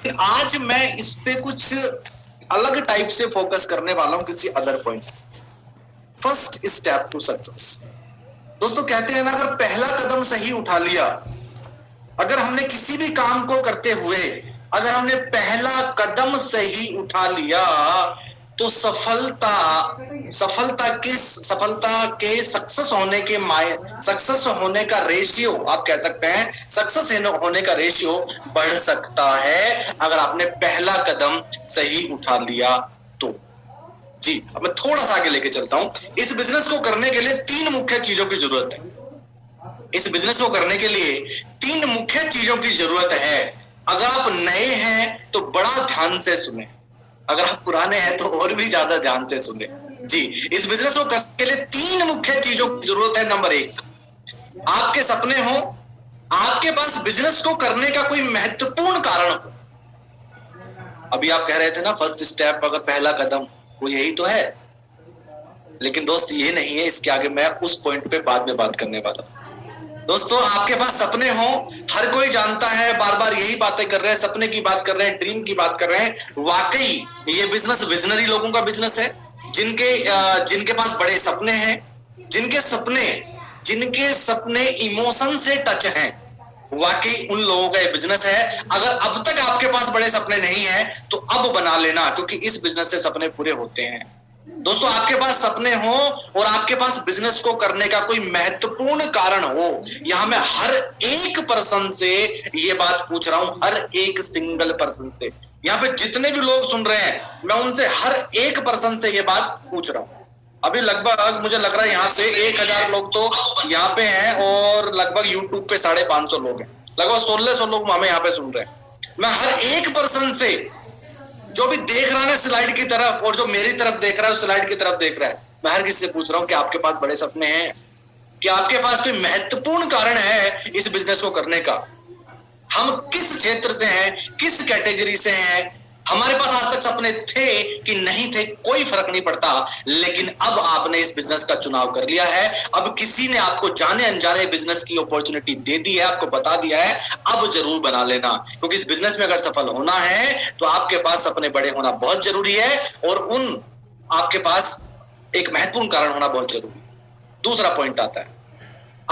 आज मैं इस पे कुछ अलग टाइप से फोकस करने वाला हूं, किसी other point. First step to success. दोस्तों कहते हैं ना, अगर पहला कदम सही उठा लिया, अगर हमने किसी भी काम को करते हुए अगर हमने पहला कदम सही उठा लिया, तो सफलता के सक्सेस होने का रेशियो, आप कह सकते हैं सक्सेस होने का रेशियो बढ़ सकता है अगर आपने पहला कदम सही उठा लिया तो। जी, अब मैं थोड़ा सा आगे लेके चलता हूं। इस बिजनेस को करने के लिए 3 मुख्य चीजों की जरूरत है। इस बिजनेस को करने के लिए 3 मुख्य चीजों की जरूरत है। अगर आप नए हैं तो बड़ा ध्यान से सुने, अगर आप पुराने हैं तो और भी ज्यादा ध्यान से सुने। जी, इस बिजनेस को करने के लिए 3 मुख्य चीजों की जरूरत है। नंबर 1, आपके सपने हो, आपके पास बिजनेस को करने का कोई महत्वपूर्ण कारण हो। अभी आप कह रहे थे ना, फर्स्ट स्टेप अगर पहला कदम, वो यही तो है। लेकिन दोस्त ये नहीं है, इसके आगे मैं उस पॉइंट पे बाद में बात करने वाला हूं। दोस्तों, आपके पास सपने हो, हर कोई जानता है, बार बार यही बातें कर रहे हैं, सपने की बात कर रहे हैं, ड्रीम की बात कर रहे हैं। वाकई ये बिजनेस विजनरी लोगों का बिजनेस है, जिनके पास बड़े सपने हैं, जिनके सपने इमोशन से टच हैं। वाकई उन लोगों का ये बिजनेस है। अगर अब तक आपके पास बड़े सपने नहीं है तो अब बना लेना, क्योंकि इस बिजनेस से सपने पूरे होते हैं। दोस्तों, आपके पास सपने हो और आपके पास बिजनेस को करने का कोई महत्वपूर्ण कारण हो, यहां मैं हर एक पर्सन से ये बात पूछ रहा हूं, हर एक सिंगल पर्सन से। यहाँ पे जितने भी लोग सुन रहे हैं, मैं उनसे हर एक पर्सन से ये बात पूछ रहा हूं। अभी लगभग मुझे लग रहा है यहाँ से 1000 लोग तो यहाँ पे हैं और लगभग यूट्यूब पे 550 लोग हैं, लगभग 1600 लोग हमें यहाँ पे सुन रहे हैं। मैं हर एक पर्सन से, जो भी देख रहा है स्लाइड की तरफ और जो मेरी तरफ देख रहा है, स्लाइड की तरफ देख रहा है, मैं हर किसी से पूछ रहा हूं कि आपके पास बड़े सपने हैं, कि आपके पास कोई महत्वपूर्ण कारण है इस बिजनेस को करने का। हम किस क्षेत्र से हैं, किस कैटेगरी से हैं, हमारे पास आज तक सपने थे कि नहीं थे, कोई फर्क नहीं पड़ता, लेकिन अब आपने इस बिजनेस का चुनाव कर लिया है। अब किसी ने आपको जाने अनजाने बिजनेस की अपॉर्चुनिटी दे दी है, आपको बता दिया है, अब जरूर बना लेना, क्योंकि इस बिजनेस में अगर सफल होना है तो आपके पास सपने बड़े होना बहुत जरूरी है, और आपके पास एक महत्वपूर्ण कारण होना बहुत जरूरी है। दूसरा पॉइंट आता है,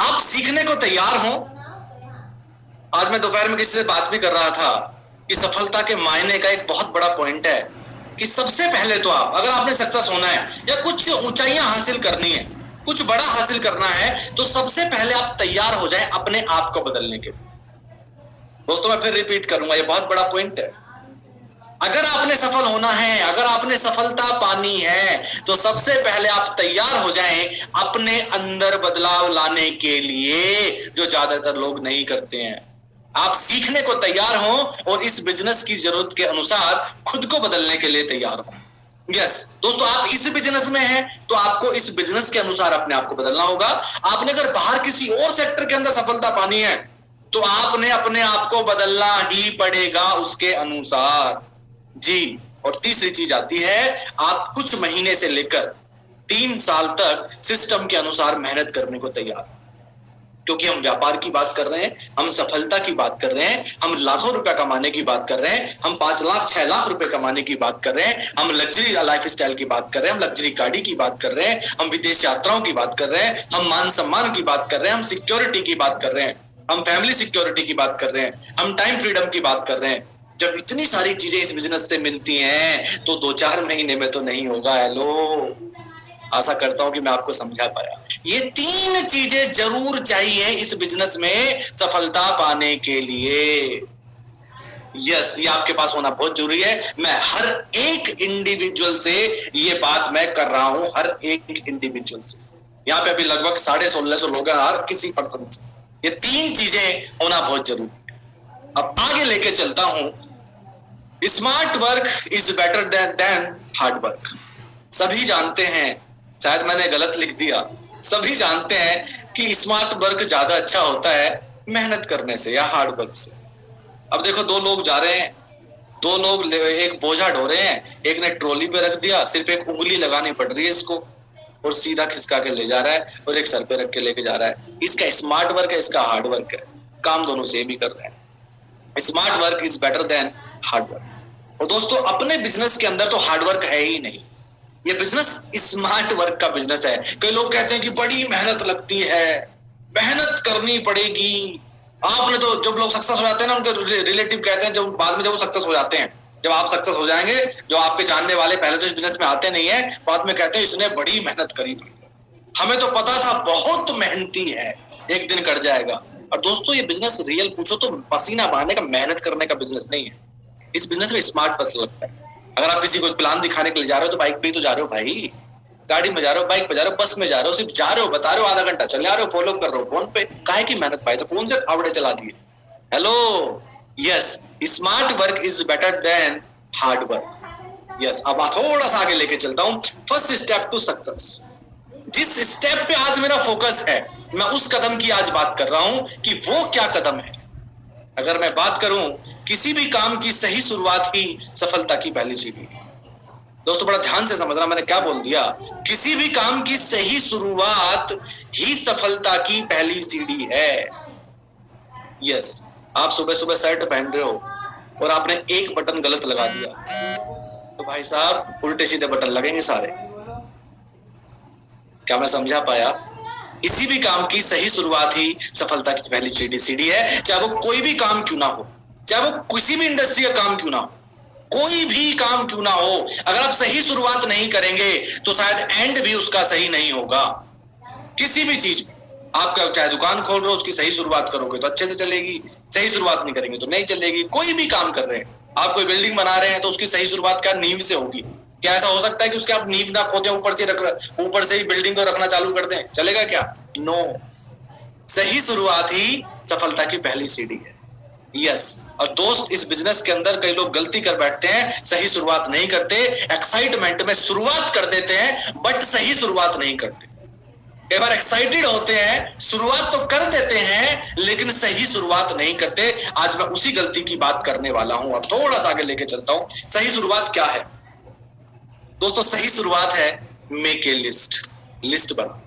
आप सीखने को तैयार हो। आज मैं दोपहर में किसी से बात भी कर रहा था कि सफलता के मायने का एक बहुत बड़ा पॉइंट है कि सबसे पहले तो आप, अगर आपने सक्सेस होना है या कुछ ऊंचाइयां हासिल करनी है, कुछ बड़ा हासिल करना है, तो सबसे पहले आप तैयार हो जाएं अपने आप को बदलने के लिए। दोस्तों, मैं फिर रिपीट करूंगा, ये बहुत बड़ा पॉइंट है। अगर आपने सफल होना है, अगर आपने सफलता पानी है, तो सबसे पहले आप तैयार हो जाएं अपने अंदर बदलाव लाने के लिए, जो ज्यादातर लोग नहीं करते हैं। आप सीखने को तैयार हो और इस बिजनेस की जरूरत के अनुसार खुद को बदलने के लिए तैयार हो। यस दोस्तों, आप इस बिजनेस में हैं तो आपको इस बिजनेस के अनुसार अपने आप को बदलना होगा। आपने अगर बाहर किसी और सेक्टर के अंदर सफलता पानी है तो आपने अपने आप को बदलना ही पड़ेगा उसके अनुसार। जी, और तीसरी चीज आती है, आप कुछ महीने से लेकर 3 साल तक सिस्टम के अनुसार मेहनत करने को तैयार, क्योंकि हम व्यापार की बात कर रहे हैं, हम सफलता की बात कर रहे हैं, हम लाखों रुपए कमाने की बात कर रहे हैं, हम 5 लाख 6 लाख रुपए कमाने की बात कर रहे हैं, हम लग्जरी लाइफ स्टाइल की बात कर रहे हैं, हम लग्जरी गाड़ी की बात कर रहे हैं, हम विदेश यात्राओं की बात कर रहे हैं, हम मान सम्मान की बात कर रहे हैं, हम सिक्योरिटी की बात कर रहे हैं, हम फैमिली सिक्योरिटी की बात कर रहे हैं, हम टाइम फ्रीडम की बात कर रहे हैं। जब इतनी सारी चीजें इस बिजनेस से मिलती हैं तो 2-4 महीने में तो नहीं होगा। हेलो, आशा करता हूं कि मैं आपको समझा पाया। ये 3 चीजें जरूर चाहिए इस बिजनेस में सफलता पाने के लिए। यस, ये आपके पास होना बहुत जरूरी है। मैं हर एक इंडिविजुअल से ये बात मैं कर रहा हूं, हर एक इंडिविजुअल से। यहाँ पे अभी लगभग 1650 लोग हैं, हर किसी पर्सन से ये 3 चीजें होना बहुत जरूरी है। अब आगे लेके चलता हूं। Smart work is better than hard work. सभी जानते हैं, शायद मैंने गलत लिख दिया, सभी जानते हैं कि स्मार्ट वर्क ज्यादा अच्छा होता है मेहनत करने से या हार्ड वर्क से। अब देखो, 2 लोग जा रहे हैं, 2 लोग एक बोझा ढो रहे हैं, एक ने ट्रॉली पे रख दिया, सिर्फ एक उंगली लगानी पड़ रही है इसको, और सीधा खिसका के ले जा रहा है, और एक सर पे रख के लेके जा रहा है। इसका स्मार्ट वर्क है, इसका हार्ड वर्क है, काम दोनों सेम ही कर रहे हैं। Smart work is better than hard work. और दोस्तों अपने बिजनेस के अंदर तो हार्डवर्क है ही नहीं, ये बिजनेस स्मार्ट वर्क का बिजनेस है। कई लोग कहते हैं कि बड़ी मेहनत लगती है, मेहनत करनी पड़ेगी। आपने तो जब लोग सक्सेस हो जाते हैं ना, उनके रिलेटिव कहते हैं जब बाद में जब वो सक्सेस हो जाते हैं, जब आप सक्सेस हो जाएंगे, जो आपके जानने वाले पहले तो इस बिजनेस में आते नहीं है, बाद में कहते हैं इसने बड़ी मेहनत करी, हमें तो पता था बहुत मेहनती है, एक दिन कट जाएगा। और दोस्तों ये बिजनेस रियल पूछो तो पसीना बहाने का, मेहनत करने का बिजनेस नहीं है। इस बिजनेस में स्मार्ट वर्क लगता है। अगर आप किसी को प्लान दिखाने के लिए जा रहे हो तो बाइक पे ही तो जा रहे हो भाई, गाड़ी में जा रहे हो, बाइक पे जा रहे हो, बस में जा रहे हो, सिर्फ जा रहे हो, बता रहे हो, आधा घंटा चले आ रहे हो, फॉलो कर रहे हो फोन पे, काहे की मेहनत भाई, फोन से फावड़े चला दिए। Hello, yes, smart work is better than hard work. Yes, अब थोड़ा सा आगे लेके चलता हूं। फर्स्ट स्टेप टू सक्सेस, जिस स्टेप पे आज मेरा फोकस है, मैं उस कदम की आज बात कर रहा हूं कि वो क्या कदम है। अगर मैं बात करूं, किसी भी काम की सही शुरुआत ही सफलता की पहली सीढ़ी है। दोस्तों बड़ा ध्यान से समझना मैंने क्या बोल दिया। किसी भी काम की सही शुरुआत ही सफलता की पहली सीढ़ी है। यस, आप सुबह सुबह शर्ट पहन रहे हो और आपने एक बटन गलत लगा दिया, तो भाई साहब उल्टे सीधे बटन लगेंगे सारे। क्या मैं समझा पाया? किसी भी काम की सही शुरुआत ही सफलता की पहली सीढ़ी है, चाहे वो कोई भी काम क्यों ना हो, चाहे वो किसी भी इंडस्ट्री का काम क्यों ना हो, कोई भी काम क्यों ना हो, अगर आप सही शुरुआत नहीं करेंगे तो शायद एंड भी उसका सही नहीं होगा। किसी भी चीज में आप चाहे दुकान खोल रहे हो, उसकी सही शुरुआत करोगे तो अच्छे से चलेगी, सही शुरुआत नहीं करेंगे तो नहीं चलेगी। कोई भी काम कर रहे हैं, आप कोई बिल्डिंग बना रहे हैं तो उसकी सही शुरुआत क्या नींव से होगी। क्या ऐसा हो सकता है कि उसके आप नींव ना खोदें, ऊपर से ही बिल्डिंग को रखना चालू कर दें, चलेगा क्या? नो, सही शुरुआत ही सफलता की पहली सीढ़ी है। यस, और दोस्त इस बिजनेस के अंदर कई लोग गलती कर बैठते हैं, सही शुरुआत नहीं करते, एक्साइटमेंट में शुरुआत कर देते हैं बट सही शुरुआत नहीं करते। कई बार एक्साइटेड होते हैं, शुरुआत तो कर देते हैं लेकिन सही शुरुआत नहीं करते। आज मैं उसी गलती की बात करने वाला हूं। अब थोड़ा सा आगे लेके चलता हूं। सही शुरुआत क्या है दोस्तों? सही शुरुआत है मेक ए लिस्ट, लिस्ट बना।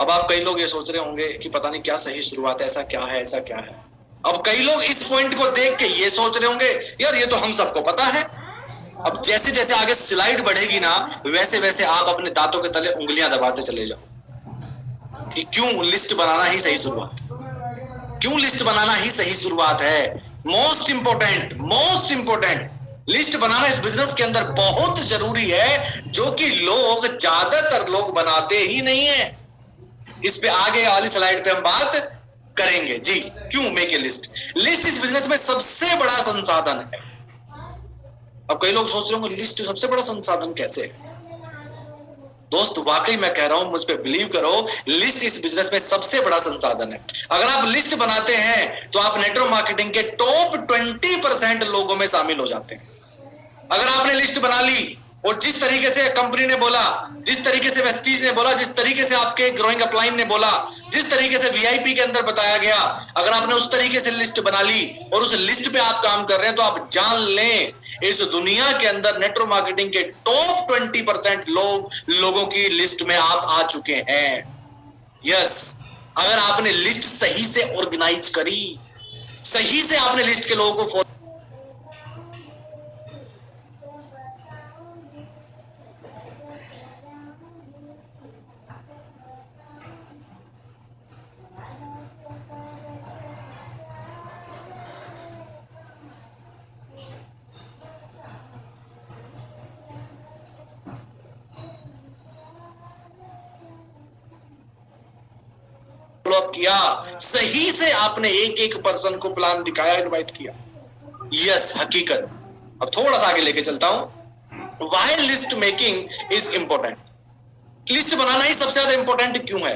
अब आप कई लोग ये सोच रहे होंगे कि पता नहीं क्या सही शुरुआत है, ऐसा क्या है, ऐसा क्या है। अब कई लोग इस पॉइंट को देख के ये सोच रहे होंगे यार ये तो हम सबको पता है। अब जैसे जैसे आगे स्लाइड बढ़ेगी ना, वैसे वैसे आप अपने दांतों के तले उंगलियां दबाते चले जाओ कि क्यों लिस्ट बनाना ही सही शुरुआत, क्यों लिस्ट बनाना ही सही शुरुआत है। मोस्ट इंपोर्टेंट लिस्ट बनाना इस बिजनेस के अंदर बहुत जरूरी है, जो कि लोग, ज्यादातर लोग बनाते ही नहीं है। इस पे आगे वाली स्लाइड पे हम बात करेंगे जी। क्यों मेक ए लिस्ट? लिस्ट इस बिजनेस में सबसे बड़ा संसाधन है। अब कई लोग सोच रहे होंगे लिस्ट सबसे बड़ा संसाधन कैसे है? दोस्त वाकई मैं कह रहा हूं, मुझ पे बिलीव करो, लिस्ट इस बिजनेस में सबसे बड़ा संसाधन है। अगर आप लिस्ट बनाते हैं तो आप नेटवर्क मार्केटिंग के टॉप 20% लोगों में शामिल हो जाते हैं। अगर आपने लिस्ट बना ली और जिस तरीके से कंपनी ने बोला, जिस तरीके से वेस्टीज ने बोला, जिस तरीके से आपके ग्रोइंग अपलाइन ने बोला, जिस तरीके से वीआईपी के अंदर बताया गया, अगर आपने उस तरीके से लिस्ट बना ली और उस लिस्ट पे आप काम कर रहे हैं, तो आप जान लें इस दुनिया के अंदर नेटवर्क मार्केटिंग के टॉप 20% लोगों की लिस्ट में आप आ चुके हैं। यस, अगर आपने लिस्ट सही से ऑर्गेनाइज करी, सही से आपने लिस्ट के लोगों को किया, सही से आपने एक पर्सन को प्लान दिखाया, इनवाइट किया। यस, हकीकत। अब थोड़ा सा आगे लेके चलता हूं। Why list making is important? List बनाना ही सबसे ज्यादा इंपॉर्टेंट क्यों है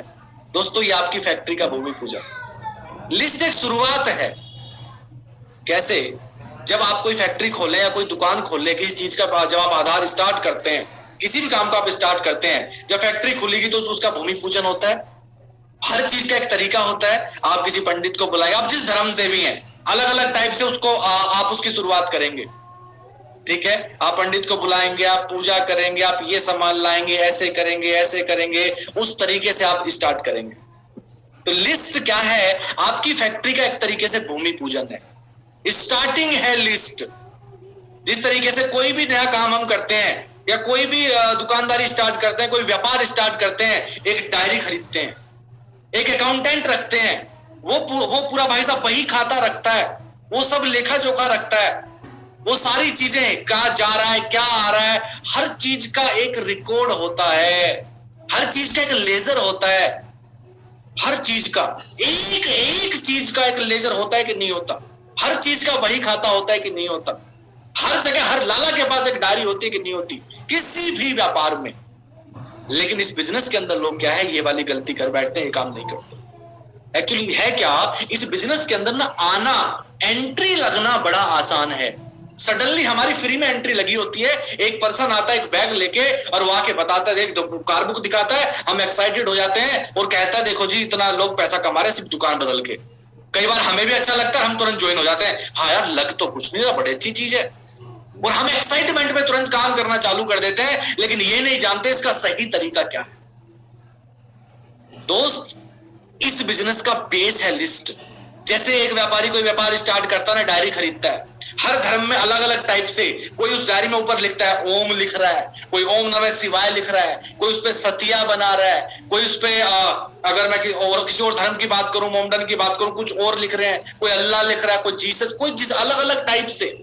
दोस्तों? ये आपकी फैक्ट्री का भूमि पूजन। लिस्ट एक शुरुआत है। कैसे? जब आप कोई फैक्ट्री खोले या कोई दुकान खोले, किसी चीज का जब आप आधार स्टार्ट करते हैं, किसी भी काम को आप स्टार्ट करते हैं, जब फैक्ट्री खुलेगी तो उसका भूमि पूजन होता है। हर चीज का एक तरीका होता है। आप किसी पंडित को बुलाएंगे, आप जिस धर्म से भी हैं, अलग अलग टाइप से उसको आप उसकी शुरुआत करेंगे। ठीक है, आप पंडित को बुलाएंगे, आप पूजा करेंगे, आप ये सामान लाएंगे, ऐसे करेंगे, उस तरीके से आप स्टार्ट करेंगे। तो लिस्ट क्या है? आपकी फैक्ट्री का एक तरीके से भूमि पूजन है। स्टार्टिंग है लिस्ट। जिस तरीके से कोई भी नया काम हम करते हैं या कोई भी दुकानदारी स्टार्ट करते हैं, कोई व्यापार स्टार्ट करते हैं, एक डायरी खरीदते हैं, एक अकाउंटेंट रखते हैं, वो पूरा भाई साहब वही खाता रखता है, वो सब लेखा जोखा रखता है, वो सारी चीजें कहाँ जा रहा है, क्या आ रहा है, हर चीज का एक रिकॉर्ड होता है, हर चीज का एक लेजर होता है, हर चीज का एक एक चीज का एक लेजर होता है कि नहीं होता, हर चीज का वही खाता होता है कि नहीं होता, हर जगह हर लाला के पास एक डायरी होती है कि नहीं होती, किसी भी व्यापार में। लेकिन इस बिजनेस के अंदर लोग क्या है, ये वाली गलती कर बैठते हैं, ये काम नहीं करते। एक्चुअली है क्या, इस बिजनेस के अंदर ना आना, एंट्री लगना बड़ा आसान है। सडनली हमारी फ्री में एंट्री लगी होती है, एक पर्सन आता है एक बैग लेके और वो आके बताता है, देख कार बुक दिखाता है, हम एक्साइटेड हो जाते हैं और कहता है देखो जी इतना लोग पैसा कमा रहे हैं सिर्फ दुकान बदल के। कई बार हमें भी अच्छा लगता है, हम तुरंत ज्वाइन हो जाते हैं, हाँ यार लग तो कुछ नहीं रहा, बड़ी अच्छी चीज है, और हम एक्साइटमेंट में तुरंत काम करना चालू कर देते हैं, लेकिन ये नहीं जानते इसका सही तरीका क्या है। दोस्त, इस बिजनेस का बेस है लिस्ट। जैसे एक व्यापारी कोई व्यापार स्टार्ट करता है ना, डायरी खरीदता है, हर धर्म में अलग अलग टाइप से, कोई उस डायरी में ऊपर लिखता है ओम लिख रहा है, कोई ओम नमः शिवाय लिख रहा है, कोई उस पे सतिया बना रहा है, कोई उस पे अगर मैं किसी और धर्म की बात करूं, मोमडन की बात करूं, कुछ और लिख रहे हैं, कोई अल्लाह लिख रहा है, कोई जीसस, कोई जिस अलग अलग टाइप से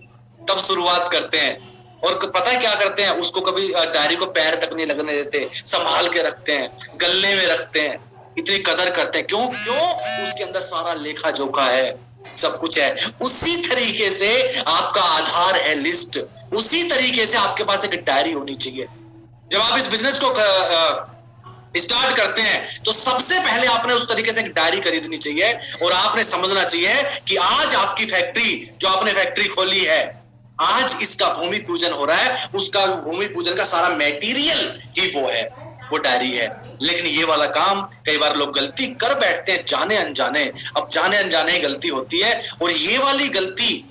तब शुरुआत करते हैं। और पता है क्या करते हैं, उसको कभी डायरी को पैर तक नहीं लगने देते, संभाल के रखते हैं, गले में रखते हैं, इतनी कदर करते हैं। क्यों? उसके अंदर सारा लेखा जोखा है, सब कुछ है। उसी तरीके से आपका आधार है लिस्ट, उसी तरीके से आपके पास एक डायरी होनी चाहिए। जब आप इस बिजनेस को स्टार्ट करते हैं तो सबसे पहले आपने उस तरीके से एक डायरी खरीदनी चाहिए और आपने समझना चाहिए कि आज आपकी फैक्ट्री, जो आपने फैक्ट्री खोली है, आज इसका भूमि पूजन हो रहा है, उसका भूमि पूजन का सारा मटेरियल ही वो है, वो डायरी है। लेकिन ये वाला काम कई बार लोग गलती कर बैठते हैं जाने अनजाने। अब जाने अनजाने ही गलती होती है और ये वाली गलती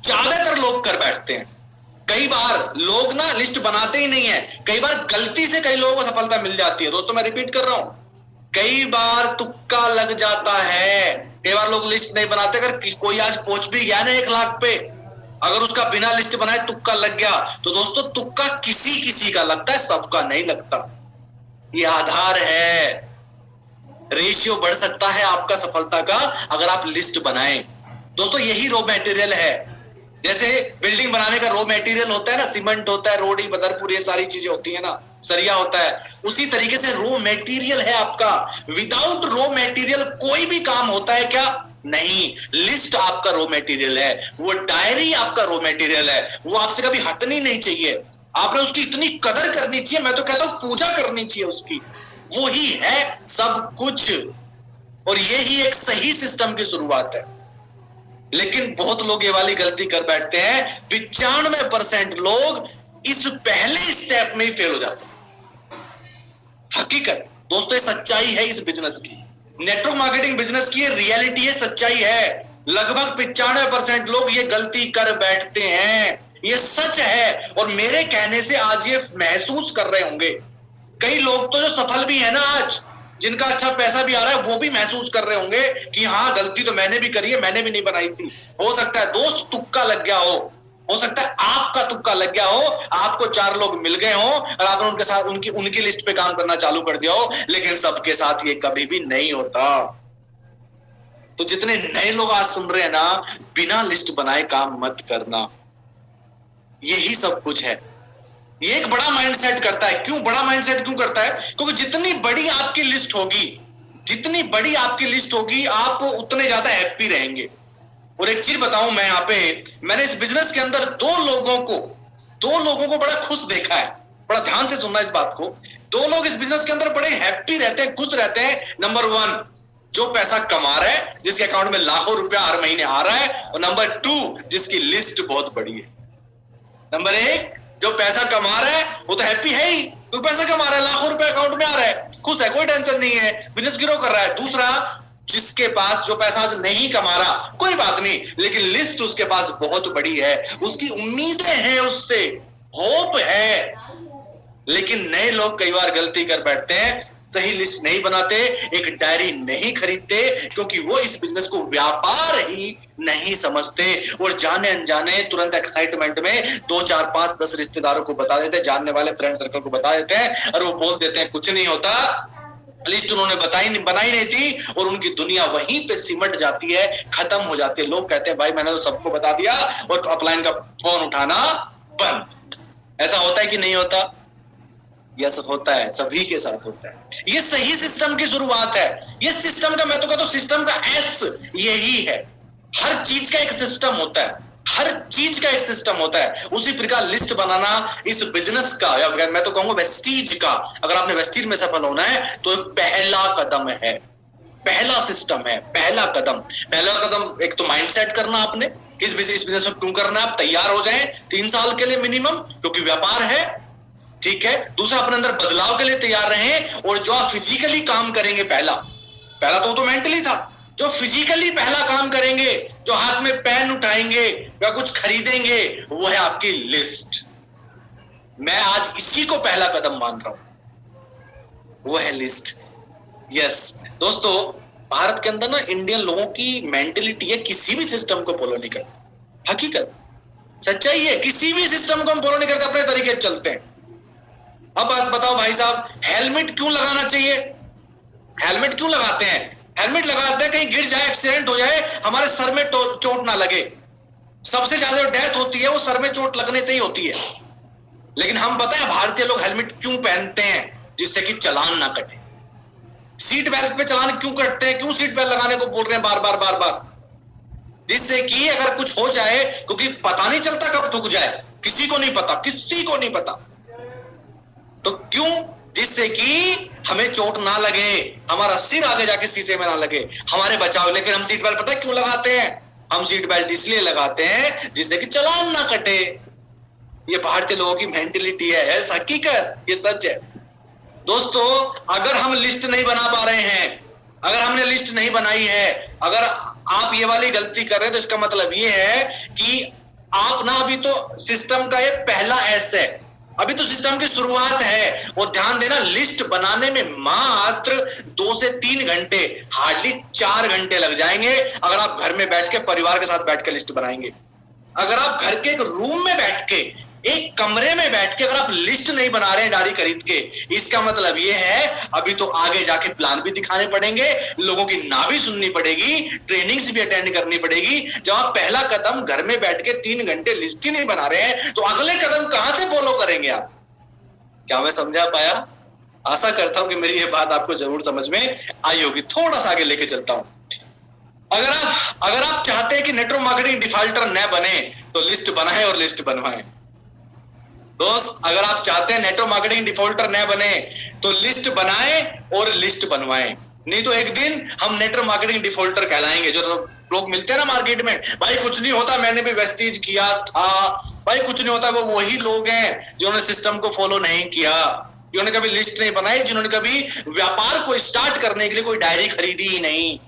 ज्यादातर लोग कर बैठते हैं। कई बार लोग ना लिस्ट बनाते ही नहीं है, कई बार गलती से कई लोगों को सफलता मिल जाती है। दोस्तों मैं रिपीट कर रहा हूं, कई बार तुक्का लग जाता है। कई बार लोग लिस्ट नहीं बनाते, अगर कोई आज पहुंच भी गया ना 1 लाख पे, अगर उसका बिना लिस्ट बनाए तुक्का लग गया, तो दोस्तों तुक्का किसी किसी का लगता है, सबका नहीं लगता। ये आधार है, रेशियो बढ़ सकता है आपका सफलता का अगर आप लिस्ट बनाएं। दोस्तों यही रॉ मटेरियल है। जैसे बिल्डिंग बनाने का रॉ मटेरियल होता है ना, सीमेंट होता है, रोडी बदरपुर, ये सारी चीजें होती है ना, सरिया होता है, उसी तरीके से रॉ मटेरियल है आपका। विदाउट रॉ मटेरियल कोई भी काम होता है क्या? नहीं। लिस्ट आपका रॉ मटेरियल है, वो डायरी आपका रॉ मटेरियल है, वो आपसे कभी हटनी नहीं चाहिए। आपने उसकी इतनी कदर करनी चाहिए, मैं तो कहता हूं पूजा करनी चाहिए उसकी। वो ही है सब कुछ, और ये ही एक सही सिस्टम की शुरुआत है। लेकिन बहुत लोग ये वाली गलती कर बैठते हैं, 95% लोग इस पहले स्टेप में ही फेल हो जाते हैं। हकीकत दोस्तों, ये सच्चाई है इस बिजनेस की, नेटवर्क मार्केटिंग बिजनेस की ये रियलिटी है, सच्चाई है। लगभग 95% लोग ये गलती कर बैठते हैं, ये सच है। और मेरे कहने से आज ये महसूस कर रहे होंगे कई लोग, तो जो सफल भी है ना आज, जिनका अच्छा पैसा भी आ रहा है, वो भी महसूस कर रहे होंगे कि हाँ गलती तो मैंने भी करी है, मैंने भी नहीं बनाई थी। हो सकता है दोस्त तुक्का लग गया हो सकता है आपका तुक्का लग गया हो, आपको 4 लोग मिल गए हो और आपने उनके साथ उनकी लिस्ट पे काम करना चालू कर दिया हो। लेकिन सबके साथ ये कभी भी नहीं होता। तो जितने नए लोग आज सुन रहे हैं ना, बिना लिस्ट बनाए काम मत करना, यही सब कुछ है। ये एक बड़ा माइंडसेट करता है। क्यों बड़ा माइंडसेट क्यों करता है? क्योंकि जितनी बड़ी आपकी लिस्ट होगी, जितनी बड़ी आपकी लिस्ट होगी, आप उतने ज्यादा हैप्पी रहेंगे। और एक चीज बताऊं मैं यहाँ पे, मैंने इस बिजनेस के अंदर दो लोगों को बड़ा खुश देखा है। बड़ा ध्यान से सुनना इस बात को। 2 लोग इस बिजनेस के अंदर बड़े हैप्पी रहते हैं, खुश रहते हैं। नंबर 1 जो पैसा कमा रहा है, जिसके अकाउंट में लाखों रुपया हर महीने आ रहा है, और नंबर 2 जिसकी लिस्ट बहुत बड़ी है। नंबर 1 जो पैसा कमा रहा है वो तो हैप्पी है ही, तो पैसा कमा रहा है, लाखों रुपए अकाउंट में आ रहा है, खुश है, कोई टेंशन नहीं है, बिजनेस ग्रो कर रहा है। दूसरा जिसके पास, जो पैसा आज नहीं कमा रहा, कोई बात नहीं, लेकिन लिस्ट उसके पास बहुत बड़ी है, उसकी उम्मीदें हैं, उससे होप है। लेकिन नए लोग कई बार गलती कर बैठते हैं, सही लिस्ट नहीं बनाते, एक डायरी नहीं खरीदते, क्योंकि वो इस बिजनेस को व्यापार ही नहीं समझते और जाने अनजाने तुरंत एक्साइटमेंट में 2 4 5 10 रिश्तेदारों को बता देते हैं, जानने वाले फ्रेंड सर्कल को बता देते हैं और वो बोल देते हैं कुछ नहीं होता, लिस्ट उन्होंने बनाई नहीं थी और उनकी दुनिया वहीं पे सिमट जाती है, खत्म हो जाती है। लोग कहते हैं भाई मैंने तो सबको बता दिया और अपलाइन का फोन उठाना बंद। ऐसा होता है कि नहीं होता? यस होता है, सभी के साथ होता है। ये सही सिस्टम की शुरुआत है। ये सिस्टम का, मैं तो कहता हूं सिस्टम का एस यही है। हर चीज का एक सिस्टम होता है, हर चीज का एक सिस्टम होता है। उसी प्रकार लिस्ट बनाना इस बिजनेस का, या मैं तो कहूंगा वेस्टीज का, अगर आपने वेस्टीज में सफल होना है तो पहला कदम है, पहला सिस्टम है, पहला कदम। पहला कदम एक तो माइंडसेट करना आपने, किस बिजनेस में क्यों करना है, आप तैयार हो जाएं 3 साल के लिए मिनिमम, क्योंकि व्यापार है, ठीक है। दूसरा, अपने अंदर बदलाव के लिए तैयार रहें और जो आप फिजिकली काम करेंगे, पहला तो मेंटली था, जो फिजिकली पहला काम करेंगे, जो हाथ में पेन उठाएंगे या कुछ खरीदेंगे, वो है आपकी लिस्ट। मैं आज इसी को पहला कदम मान रहा हूं, वो है लिस्ट। यस दोस्तों, भारत के अंदर ना इंडियन लोगों की मेंटेलिटी है किसी भी सिस्टम को फॉलो नहीं करते। हकीकत सच्चाई है, किसी भी सिस्टम को हम फॉलो नहीं करते, अपने तरीके से चलते हैं। अब बात बताओ भाई साहब, हेलमेट क्यों लगाना चाहिए? हेलमेट क्यों लगाते हैं? हेलमेट लगाते हैं कहीं गिर जाए, एक्सीडेंट हो जाए, हमारे सर में चोट ना लगे। सबसे ज्यादा डेथ होती है वो सर में चोट लगने से ही होती है। लेकिन हम पता है भारतीय लोग हेलमेट क्यों पहनते हैं? जिससे कि चालान ना कटे। सीट बेल्ट पे चालान क्यों कटते हैं? क्यों सीट बेल्ट लगाने को बोल रहे हैं बार बार? जिससे कि अगर कुछ हो जाए, क्योंकि पता नहीं चलता कब ठुक जाए, किसी को नहीं पता, किसी को नहीं पता। तो क्यों? जिससे कि हमें चोट ना लगे, हमारा सिर आगे जाके शीशे में ना लगे, हमारे बचाव। लेकिन हम सीट बेल्ट पता है क्यों लगाते हैं? हम सीट बेल्ट इसलिए लगाते हैं जिससे कि चालान ना कटे। ये भारतीय लोगों की मेंटेलिटी है, हकीकत, ये सच है। दोस्तों, अगर हम लिस्ट नहीं बना पा रहे हैं, अगर हमने लिस्ट नहीं बनाई है, अगर आप ये वाली गलती कर रहे हैं, तो इसका मतलब ये है कि आप ना अभी तो सिस्टम का ये पहला एस है, अभी तो सिस्टम की शुरुआत है। और ध्यान देना, लिस्ट बनाने में मात्र 2 से 3 घंटे, हार्डली 4 घंटे लग जाएंगे अगर आप घर में बैठ के, परिवार के साथ बैठ के लिस्ट बनाएंगे। अगर आप घर के एक रूम में बैठ के, एक कमरे में बैठ के अगर आप लिस्ट नहीं बना रहे हैं डायरी खरीद के, इसका मतलब ये है अभी तो आगे जाके प्लान भी दिखाने पड़ेंगे, लोगों की ना भी सुननी पड़ेगी, ट्रेनिंग्स भी अटेंड करनी पड़ेगी। जब आप पहला कदम घर में बैठ के 3 घंटे लिस्ट ही नहीं बना रहे हैं, तो अगले कदम कहां से फॉलो करेंगे आप? क्या मैं समझा पाया? आशा करता हूं कि मेरी ये बात आपको जरूर समझ में आई होगी। थोड़ा सा आगे लेके चलता हूं। अगर आप चाहते हैं कि नेटवर्क मार्केटिंग डिफॉल्टर न बने, तो लिस्ट बनाएं और लिस्ट बनवाएं। दोस्त, अगर आप चाहते हैं नेटवर्क मार्केटिंग डिफॉल्टर न बने, तो लिस्ट बनाएं और लिस्ट बनवाएं। नहीं तो एक दिन हम नेटवर्क मार्केटिंग डिफॉल्टर कहलाएंगे। जो लोग मिलते हैं ना मार्केट में, भाई कुछ नहीं होता, मैंने भी वेस्टीज किया था, भाई कुछ नहीं होता, वो वही लोग हैं जिन्होंने सिस्टम को फॉलो नहीं किया, जिन्होंने कभी लिस्ट नहीं बनाई, जिन्होंने कभी व्यापार को स्टार्ट करने के लिए कोई डायरी खरीदी ही नहीं।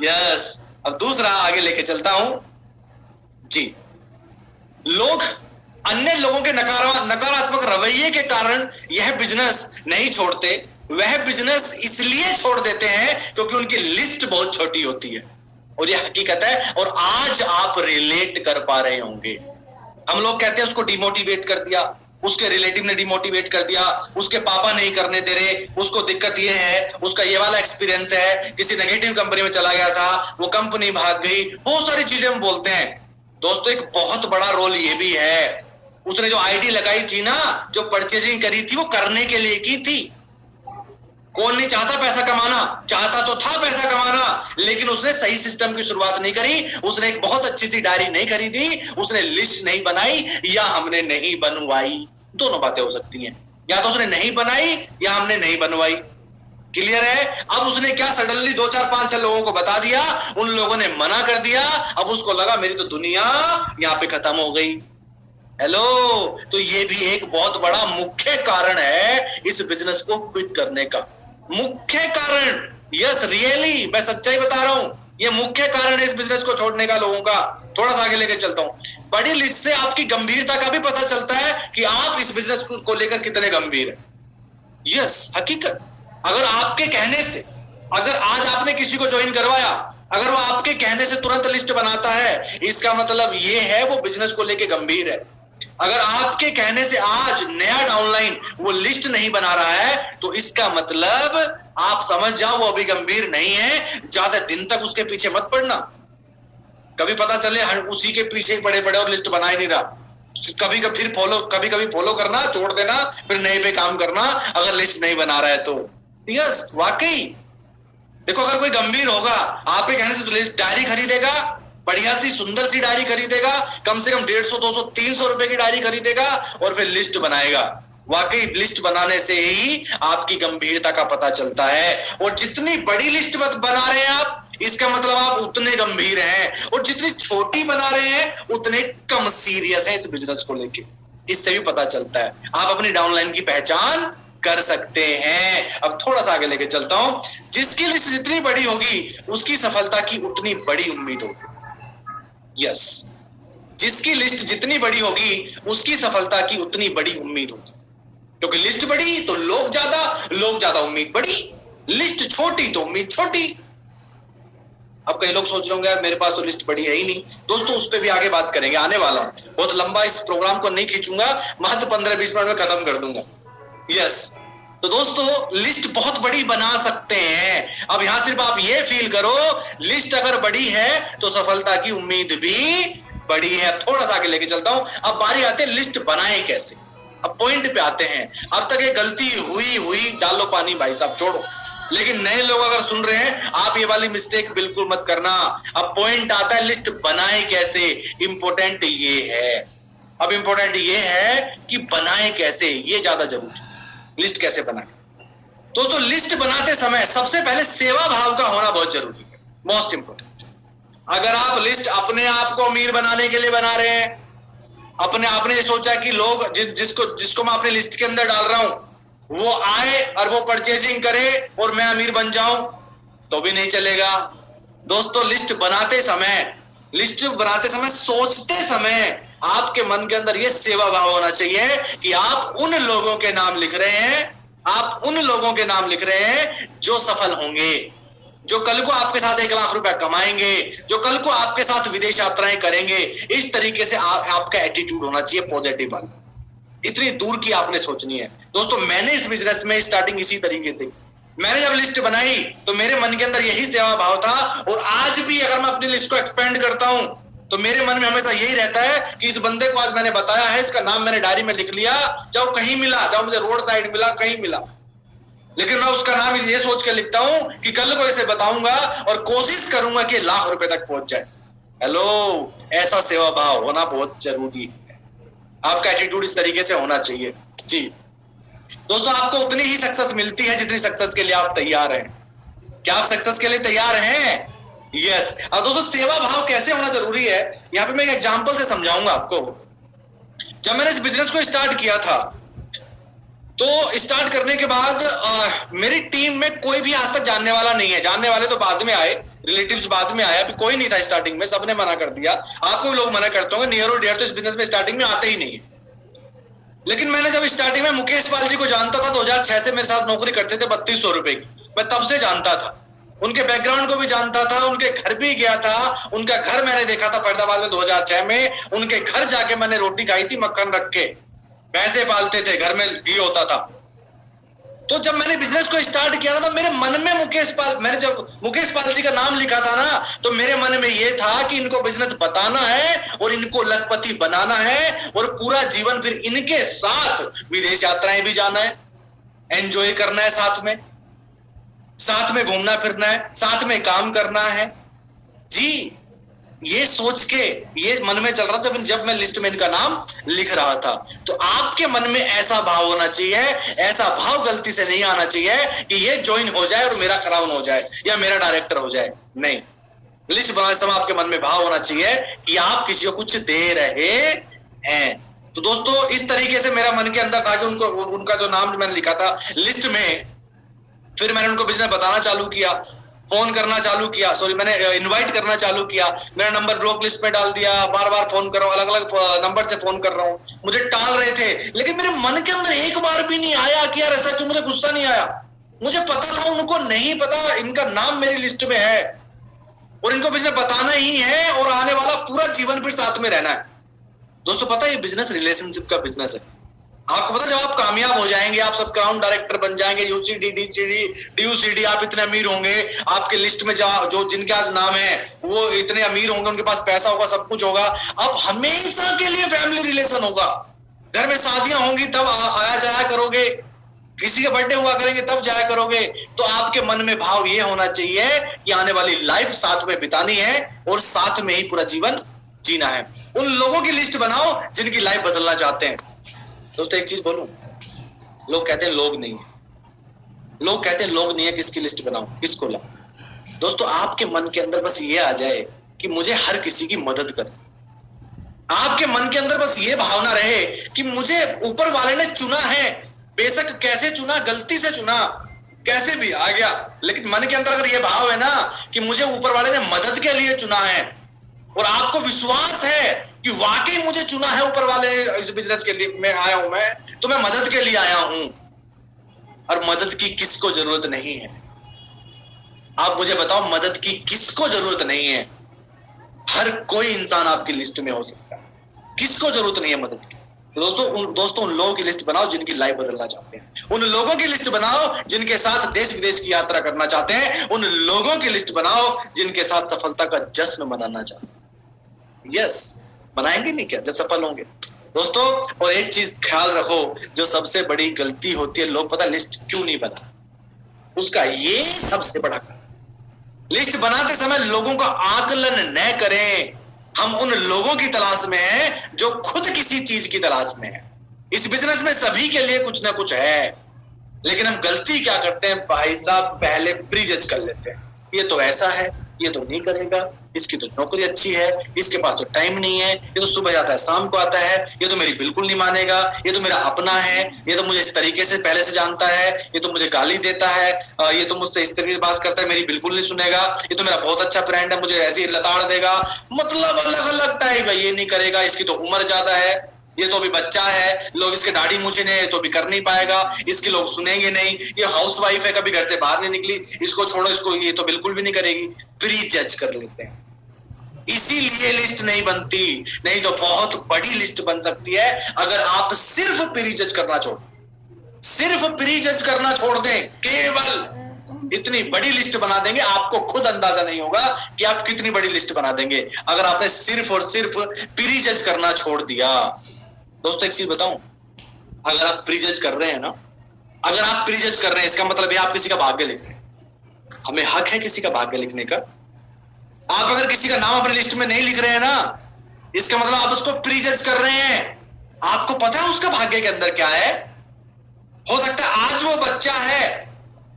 यस, अब दूसरा आगे लेके चलता हूं जी। लोग अन्य लोगों के नकारात्मक रवैये के कारण यह बिजनेस नहीं छोड़ते। वह बिजनेस इसलिए छोड़ देते हैं क्योंकि उनकी लिस्ट बहुत छोटी होती है, और यह हकीकत है। और आज आप रिलेट कर पा रहे होंगे। हम लोग कहते हैं उसको डिमोटिवेट कर दिया, उसके रिलेटिव ने डिमोटिवेट कर दिया, उसके पापा नहीं करने दे रहे, उसको दिक्कत ये है, उसका ये वाला एक्सपीरियंस है, किसी नेगेटिव कंपनी में चला गया था, वो कंपनी भाग गई, बहुत सारी चीजें हम बोलते हैं। दोस्तों, एक बहुत बड़ा रोल ये भी है, उसने जो आईडी लगाई थी ना, जो परचेजिंग करी थी, वो करने के लिए की थी। कौन नहीं चाहता पैसा कमाना? चाहता तो था पैसा कमाना, लेकिन उसने सही सिस्टम की शुरुआत नहीं करी, उसने एक बहुत अच्छी सी डायरी नहीं खरीदी, उसने लिस्ट नहीं बनाई, या हमने नहीं बनवाई। दोनों बातें हो सकती हैं, या तो उसने नहीं बनाई या हमने नहीं बनवाई। क्लियर है? अब उसने क्या सडनली 2 4 5 6 लोगों को बता दिया, उन लोगों ने मना कर दिया, अब उसको लगा मेरी तो दुनिया यहां पे खत्म हो गई। हेलो, तो ये भी एक बहुत बड़ा मुख्य कारण है इस बिजनेस को क्विट करने का। मुख्य कारण, यस रियली, मैं सच्चाई बता रहा हूं, ये मुख्य कारण है इस बिजनेस को छोड़ने का लोगों का। थोड़ा सा आगे लेके चलता हूं। बड़ी लिस्ट से आपकी गंभीरता का भी पता चलता है कि आप इस बिजनेस को लेकर कितने गंभीर हैं। यस, हकीकत। अगर आपके कहने से, अगर आज आपने किसी को ज्वाइन करवाया, अगर वो आपके कहने से तुरंत लिस्ट बनाता है, इसका मतलब ये है वो बिजनेस को लेके गंभीर है। अगर आपके कहने से आज नया डाउनलाइन वो लिस्ट नहीं बना रहा है, तो इसका मतलब आप समझ जाओ वो अभी गंभीर नहीं है। ज्यादा दिन तक उसके पीछे मत पड़ना। कभी पता चले उसी के पीछे पड़े पड़े और लिस्ट बना ही नहीं रहा। कभी कभी फॉलो करना छोड़ देना, फिर नए पे काम करना अगर लिस्ट नहीं बना रहा है तो। यस, वाकई देखो, अगर कोई गंभीर होगा आप कहने से तो डायरी खरीदेगा, बढ़िया सी सुंदर सी डायरी खरीदेगा, कम से कम 150, 200, 300 रुपए की डायरी खरीदेगा और फिर लिस्ट बनाएगा। वाकई लिस्ट बनाने से ही आपकी गंभीरता का पता चलता है। और जितनी बड़ी लिस्ट बना रहे हैं आप, इसका मतलब आप उतने गंभीर हैं, और जितनी छोटी बना रहे हैं उतने कम सीरियस हैं इस बिजनेस को लेके। इससे भी पता चलता है, आप अपनी डाउनलाइन की पहचान कर सकते हैं। अब थोड़ा सा आगे लेके चलता हूं। जिसकी लिस्ट जितनी बड़ी होगी उसकी सफलता की उतनी बड़ी उम्मीद होगी। यस, जिसकी लिस्ट जितनी बड़ी होगी उसकी सफलता की उतनी बड़ी उम्मीद होगी, क्योंकि लिस्ट बड़ी तो लोग ज्यादा उम्मीद बड़ी, लिस्ट छोटी तो उम्मीद छोटी। अब कई लोग सोच रहे होंगे यार मेरे पास तो लिस्ट बड़ी है ही नहीं। दोस्तों उस पर भी आगे बात करेंगे, आने वाला हूं। बहुत लंबा इस प्रोग्राम को नहीं खींचूंगा, महत्व 15-20 मिनट में खत्म कर दूंगा। यस, तो दोस्तों लिस्ट बहुत बड़ी बना सकते हैं। अब यहां सिर्फ आप ये फील करो, लिस्ट अगर बड़ी है तो सफलता की उम्मीद भी बड़ी है। थोड़ा सा आगे लेके चलता हूं। अब बारी आते हैं लिस्ट बनाए कैसे। अब पॉइंट पे आते हैं। अब तक ये गलती हुई डालो पानी भाई साहब, छोड़ो। लेकिन नए लोग अगर सुन रहे हैं, आप ये वाली मिस्टेक बिल्कुल मत करना। अब पॉइंट आता है लिस्ट बनाए कैसे। इंपॉर्टेंट ये है, अब इंपॉर्टेंट ये है कि बनाए कैसे, ये ज्यादा जरूरी। लिस्ट कैसे बनाए दोस्तों? लिस्ट बनाते समय सबसे पहले सेवा भाव का होना बहुत जरूरी है, मोस्ट इंपोर्टेंट। अगर आप लिस्ट अपने आप को अमीर बनाने के लिए बना रहे हैं, आपने सोचा कि लोग जिसको मैं अपनी लिस्ट के अंदर डाल रहा हूं वो आए और वो परचेजिंग करे और मैं अमीर बन जाऊं, तो भी नहीं चलेगा। दोस्तों लिस्ट बनाते समय सोचते समय आपके मन के अंदर यह सेवा भाव होना चाहिए कि आप उन लोगों के नाम लिख रहे हैं जो सफल होंगे, जो कल को आपके साथ 1 लाख रुपया कमाएंगे, जो कल को आपके साथ विदेश यात्राएं करेंगे। इस तरीके से आपका एटीट्यूड होना चाहिए पॉजिटिव वाला। इतनी दूर की आपने सोचनी है। दोस्तों मैंने इस बिजनेस में स्टार्टिंग इसी तरीके से, मैंने जब लिस्ट बनाई तो मेरे मन के अंदर यही सेवा भाव था। और आज भी अगर मैं अपनी लिस्ट को एक्सपेंड करता हूं तो मेरे मन में हमेशा यही रहता है कि इस बंदे को आज मैंने बताया है, इसका नाम मैंने डायरी में लिख लिया, चाहे कहीं मिला, चाहे मुझे रोड साइड मिला, कहीं मिला, लेकिन मैं उसका नाम ये सोच के लिखता हूं कि कल को इसे बताऊंगा और कोशिश करूंगा कि 1 लाख रुपए तक पहुंच जाए। हेलो, ऐसा सेवा भाव होना बहुत जरूरी है। आपका एटीट्यूड इस तरीके से होना चाहिए। जी दोस्तों, आपको उतनी ही सक्सेस मिलती है जितनी सक्सेस के लिए आप तैयार हैं। क्या आप सक्सेस के लिए तैयार हैं? यस। अब दोस्तों सेवा भाव कैसे होना जरूरी है, यहां पे मैं एक एग्जांपल से समझाऊंगा आपको। जब मैंने इस बिजनेस को स्टार्ट किया था तो स्टार्ट करने के बाद मेरी टीम में कोई भी आज तक जानने वाला नहीं है। जानने वाले तो बाद में आए, रिलेटिव्स बाद में आया, कोई नहीं था स्टार्टिंग में, सबने मना कर दिया। आपको भी लोग मना करते होंगे, नियर और डियर तो इस बिजनेस में स्टार्टिंग में आते ही नहीं है। लेकिन मैंने जब स्टार्टिंग में मुकेश पाल जी को जानता था, 2006 से मेरे साथ नौकरी करते थे 3200 रुपए की, मैं तब से जानता था, उनके बैकग्राउंड को भी जानता था, उनके घर भी गया था। उनका घर मैंने देखा था फरीदाबाद में 2006 में। उनके घर जाके मैंने रोटी खाई थी मक्खन रख के, भैंसे पालते थे, घर में घी होता था। तो जब मैंने बिजनेस को स्टार्ट किया ना, तो मेरे मन में मैंने जब मुकेश पाल जी का नाम लिखा था ना, तो मेरे मन में यह था कि इनको बिजनेस बताना है और इनको लखपति बनाना है और पूरा जीवन फिर इनके साथ विदेश यात्राएं भी जाना है, एंजॉय करना है, साथ में घूमना फिरना है, साथ में काम करना है। जी, ये सोच के ये मन में चल रहा था जब मैं लिस्ट में इनका नाम लिख रहा था। तो आपके मन में ऐसा भाव होना चाहिए, ऐसा भाव गलती से नहीं आना चाहिए कि ये ज्वाइन हो जाए और मेरा क्राउन हो जाए या मेरा डायरेक्टर हो जाए। नहीं, लिस्ट बनाते समय आपके मन में भाव होना चाहिए कि आप किसी को कुछ दे रहे हैं। तो दोस्तों इस तरीके से मेरा मन के अंदर था कि उनका जो नाम मैंने लिखा था लिस्ट में, फिर मैंने उनको बिजनेस बताना चालू किया। फोन करना चालू किया, मैंने इनवाइट करना चालू किया, मेरा नंबर ब्लॉक लिस्ट में डाल दिया, बार बार फोन कर रहा हूँ, अलग अलग नंबर से फोन कर रहा हूँ, मुझे टाल रहे थे, लेकिन मेरे मन के अंदर एक बार भी नहीं आया कि यार ऐसा क्यों, मुझे गुस्सा नहीं आया। मुझे पता था उनको नहीं पता इनका नाम मेरी लिस्ट में है और इनको बिजनेस बताना ही है और आने वाला पूरा जीवन फिर साथ में रहना है। दोस्तों पता है ये बिजनेस रिलेशनशिप का बिजनेस है। आपको पता जब आप कामयाब हो जाएंगे, आप सब क्राउन डायरेक्टर बन जाएंगे, यूसीडी डीसीडी डीयूसीडी, आप इतने अमीर होंगे, आपके लिस्ट में जो जिनके आज नाम है वो इतने अमीर होंगे, उनके पास पैसा होगा, सब कुछ होगा, अब हमेशा के लिए फैमिली रिलेशन होगा। घर में शादियां होंगी तब आया जाया करोगे, किसी के बर्थडे हुआ करेंगे तब जाया करोगे। तो आपके मन में भाव ये होना चाहिए कि आने वाली लाइफ साथ में बितानी है और साथ में ही पूरा जीवन जीना है। उन लोगों की लिस्ट बनाओ जिनकी लाइफ बदलना चाहते हैं। दोस्तों एक चीज बोलूं, लोग कहते हैं लोग नहीं है, लोग कहते हैं लोग नहीं है, किसकी लिस्ट बनाऊं, किसको लाऊं। दोस्तों आपके मन के अंदर बस ये आ जाए कि मुझे हर किसी की मदद कर, आपके मन के अंदर बस ये भावना रहे कि मुझे ऊपर वाले ने चुना है, बेशक कैसे चुना, गलती से चुना, कैसे भी आ गया, लेकिन मन के अंदर अगर ये भाव है ना कि मुझे ऊपर वाले ने मदद के लिए चुना है और आपको विश्वास है कि वाकई मुझे चुना है ऊपर वाले ने, इस बिजनेस के लिए मैं आया हूं, मैं तो मैं मदद के लिए आया हूं और मदद की किसको जरूरत नहीं है। आप मुझे बताओ मदद की किसको जरूरत नहीं है। हर कोई इंसान आपकी लिस्ट में हो सकता है, किसको जरूरत नहीं है मदद की। दोस्तों उन लोगों की लिस्ट बनाओ जिनकी लाइफ बदलना चाहते हैं, उन लोगों की लिस्ट बनाओ जिनके साथ देश विदेश की यात्रा करना चाहते हैं, उन लोगों की लिस्ट बनाओ जिनके साथ सफलता का जश्न मनाना चाहते हैं। यस, बनाएंगे नहीं क्या जब सफल होंगे। दोस्तों और एक चीज ख्याल रखो, जो सबसे बड़ी गलती होती है, लोग पता लिस्ट क्यों नहीं बना, उसका ये सबसे बड़ा कारण, लिस्ट बनाते समय लोगों का आकलन न करें। हम उन लोगों की तलाश में हैं जो खुद किसी चीज की तलाश में है। इस बिजनेस में सभी के लिए कुछ ना कुछ है, लेकिन हम गलती क्या करते हैं भाई साहब, पहले प्री जज कर लेते हैं, ये तो ऐसा है, ये तो नहीं करेगा, इसकी तो नौकरी अच्छी है, इसके पास तो टाइम नहीं है, ये तो सुबह जाता है शाम को आता है, ये तो मेरी बिल्कुल नहीं मानेगा, ये तो मेरा अपना है, ये तो मुझे इस तरीके से पहले से जानता है, ये तो मुझे गाली देता है, ये तो मुझसे इस तरीके से बात करता है, मेरी बिल्कुल नहीं सुनेगा, ये तो मेरा बहुत अच्छा फ्रेंड है, मुझे ऐसे ही लताड़ देगा। मतलब अलग अलग टाइप है, ये नहीं करेगा, इसकी तो उम्र ज्यादा है, ये तो अभी बच्चा है, लोग इसके दाढ़ी मूछे ने तो भी कर नहीं पाएगा, इसके लोग सुनेंगे नहीं, ये हाउसवाइफ है, कभी घर से बाहर नहीं निकली, इसको छोड़ो, इसको ये तो बिल्कुल भी नहीं करेगी। प्री जज कर लेते हैं, इसीलिए लिस्ट नहीं बनती। नहीं तो बहुत बड़ी लिस्ट बन सकती है अगर आप सिर्फ प्री जज करना छोड़ दें, सिर्फ प्री जज करना छोड़ दें, केवल इतनी बड़ी लिस्ट बना देंगे, आपको खुद अंदाजा नहीं होगा कि आप कितनी बड़ी लिस्ट बना देंगे अगर आपने सिर्फ और सिर्फ प्री जज करना छोड़ दिया। दोस्तों एक चीज बताऊं, अगर आप प्री जज कर रहे हैं ना, अगर आप प्री जज कर रहे हैं, इसका मतलब है आप किसी का भाग्य लिख रहे हैं। हमें हक है किसी का भाग्य लिखने का। आप अगर किसी का नाम अपनी लिस्ट में नहीं लिख रहे हैं ना, इसका मतलब आप उसको प्री जज कर रहे हैं। आपको पता है उसका भाग्य के अंदर क्या है। हो सकता है आज वो बच्चा है,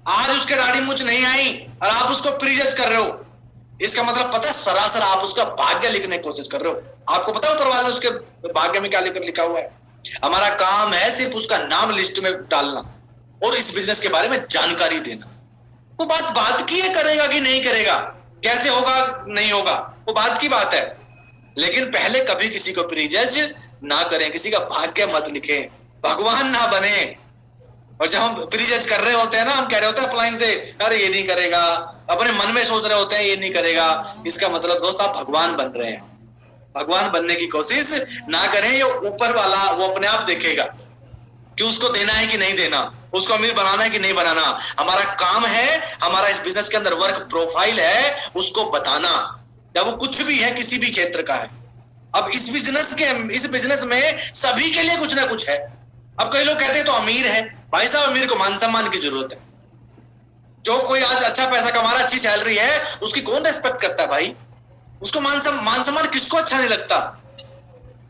आज उसके दाढ़ी मूछ नहीं आई और आप उसको प्री जज कर रहे हो, इसका मतलब पता है सरासर आप उसका भाग्य लिखने की कोशिश कर रहे हो। आपको पता है ऊपर वाले उसके भाग्य में क्या लिखा हुआ है। हमारा काम है सिर्फ उसका नाम लिस्ट में डालना और इस बिजनेस के बारे में जानकारी देना। वो बात की है, करेगा कि नहीं करेगा, कैसे होगा नहीं होगा, वो बात की बात है, लेकिन पहले कभी किसी को प्री जज ना करें, किसी का भाग्य मत लिखें, भगवान ना बने। और जब हम प्री जज कर रहे होते हैं ना, हम कह रहे होते हैं अपलाइन से, अरे ये नहीं करेगा, अपने मन में सोच रहे होते हैं ये नहीं करेगा, इसका मतलब दोस्त आप भगवान बन रहे हैं। भगवान बनने की कोशिश ना करें, ये ऊपर वाला वो अपने आप देखेगा कि उसको देना है कि नहीं देना, उसको अमीर बनाना है कि नहीं बनाना। हमारा काम है, हमारा इस बिजनेस के अंदर वर्क प्रोफाइल है, उसको बताना, या वो कुछ भी है, किसी भी क्षेत्र का है। अब इस बिजनेस में सभी के लिए कुछ ना कुछ है। अब कई लोग कहते हैं तो अमीर है, भाई साहब अमीर को मान सम्मान की जरूरत है। जो कोई आज अच्छा पैसा कमा रहा, अच्छी सैलरी है, उसकी कौन रेस्पेक्ट करता है भाई। उसको मान सम्मान किसको अच्छा नहीं लगता,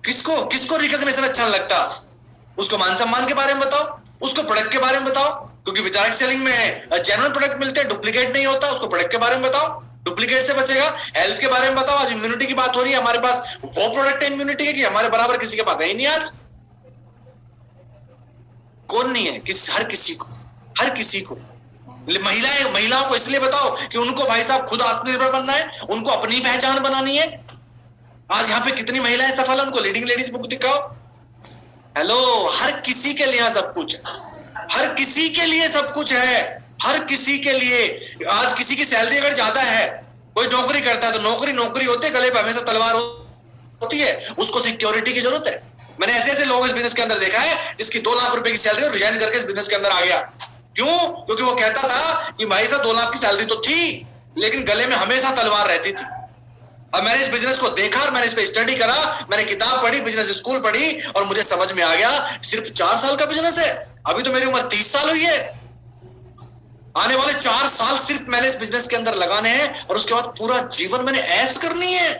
किसको रिकॉग्निशन अच्छा नहीं लगता। उसको मान सम्मान के बारे में बताओ, उसको प्रोडक्ट के बारे में बताओ, क्योंकि डायरेक्ट सेलिंग में जेन्युइन प्रोडक्ट मिलते हैं, डुप्लीकेट नहीं होता। उसको प्रोडक्ट के बारे में बताओ, डुप्लीकेट से बचेगा। हेल्थ के बारे में बताओ, आज इम्यूनिटी की बात हो रही है, हमारे पास वो प्रोडक्ट है इम्यूनिटी के कि हमारे बराबर किसी के पास है ही नहीं। आज कौन नहीं है, हर किसी को महिलाओं को इसलिए बताओ कि उनको भाई साहब खुद आत्मनिर्भर बनना है, उनको अपनी पहचान बनानी है। आज यहाँ पे कितनी महिलाएं सफल है, उनको लीडिंग लेडीज बुक दिखाओ। हेलो, हर किसी के लिए सब कुछ है, हर किसी के लिए सब कुछ है, हर किसी के लिए। आज किसी की सैलरी अगर ज्यादा है, कोई नौकरी करता है तो नौकरी होती है, गले पे हमेशा तलवार होती है, उसको सिक्योरिटी की जरूरत है। मैंने ऐसे ऐसे लोग इस बिजनेस के अंदर देखा है जिसकी 2 लाख रुपए की सैलरी और रिजाइन करके इस बिजनेस के अंदर आ गया। क्यों? क्योंकि वो कहता था कि भाई साहब 2 लाख की सैलरी तो थी, लेकिन गले में हमेशा तलवार रहती थी। अब मैंने इस बिजनेस को देखा और मैंने इस पे स्टडी करा, मैंने किताब पढ़ी, बिजनेस स्कूल पढ़ी, और मुझे समझ में आ गया सिर्फ 4 साल का बिजनेस है। अभी तो मेरी उम्र 30 साल हुई है। आने वाले 4 साल सिर्फ मैंने इस बिजनेस के अंदर लगाने हैं, और उसके बाद पूरा जीवन मैंने ऐश करनी है।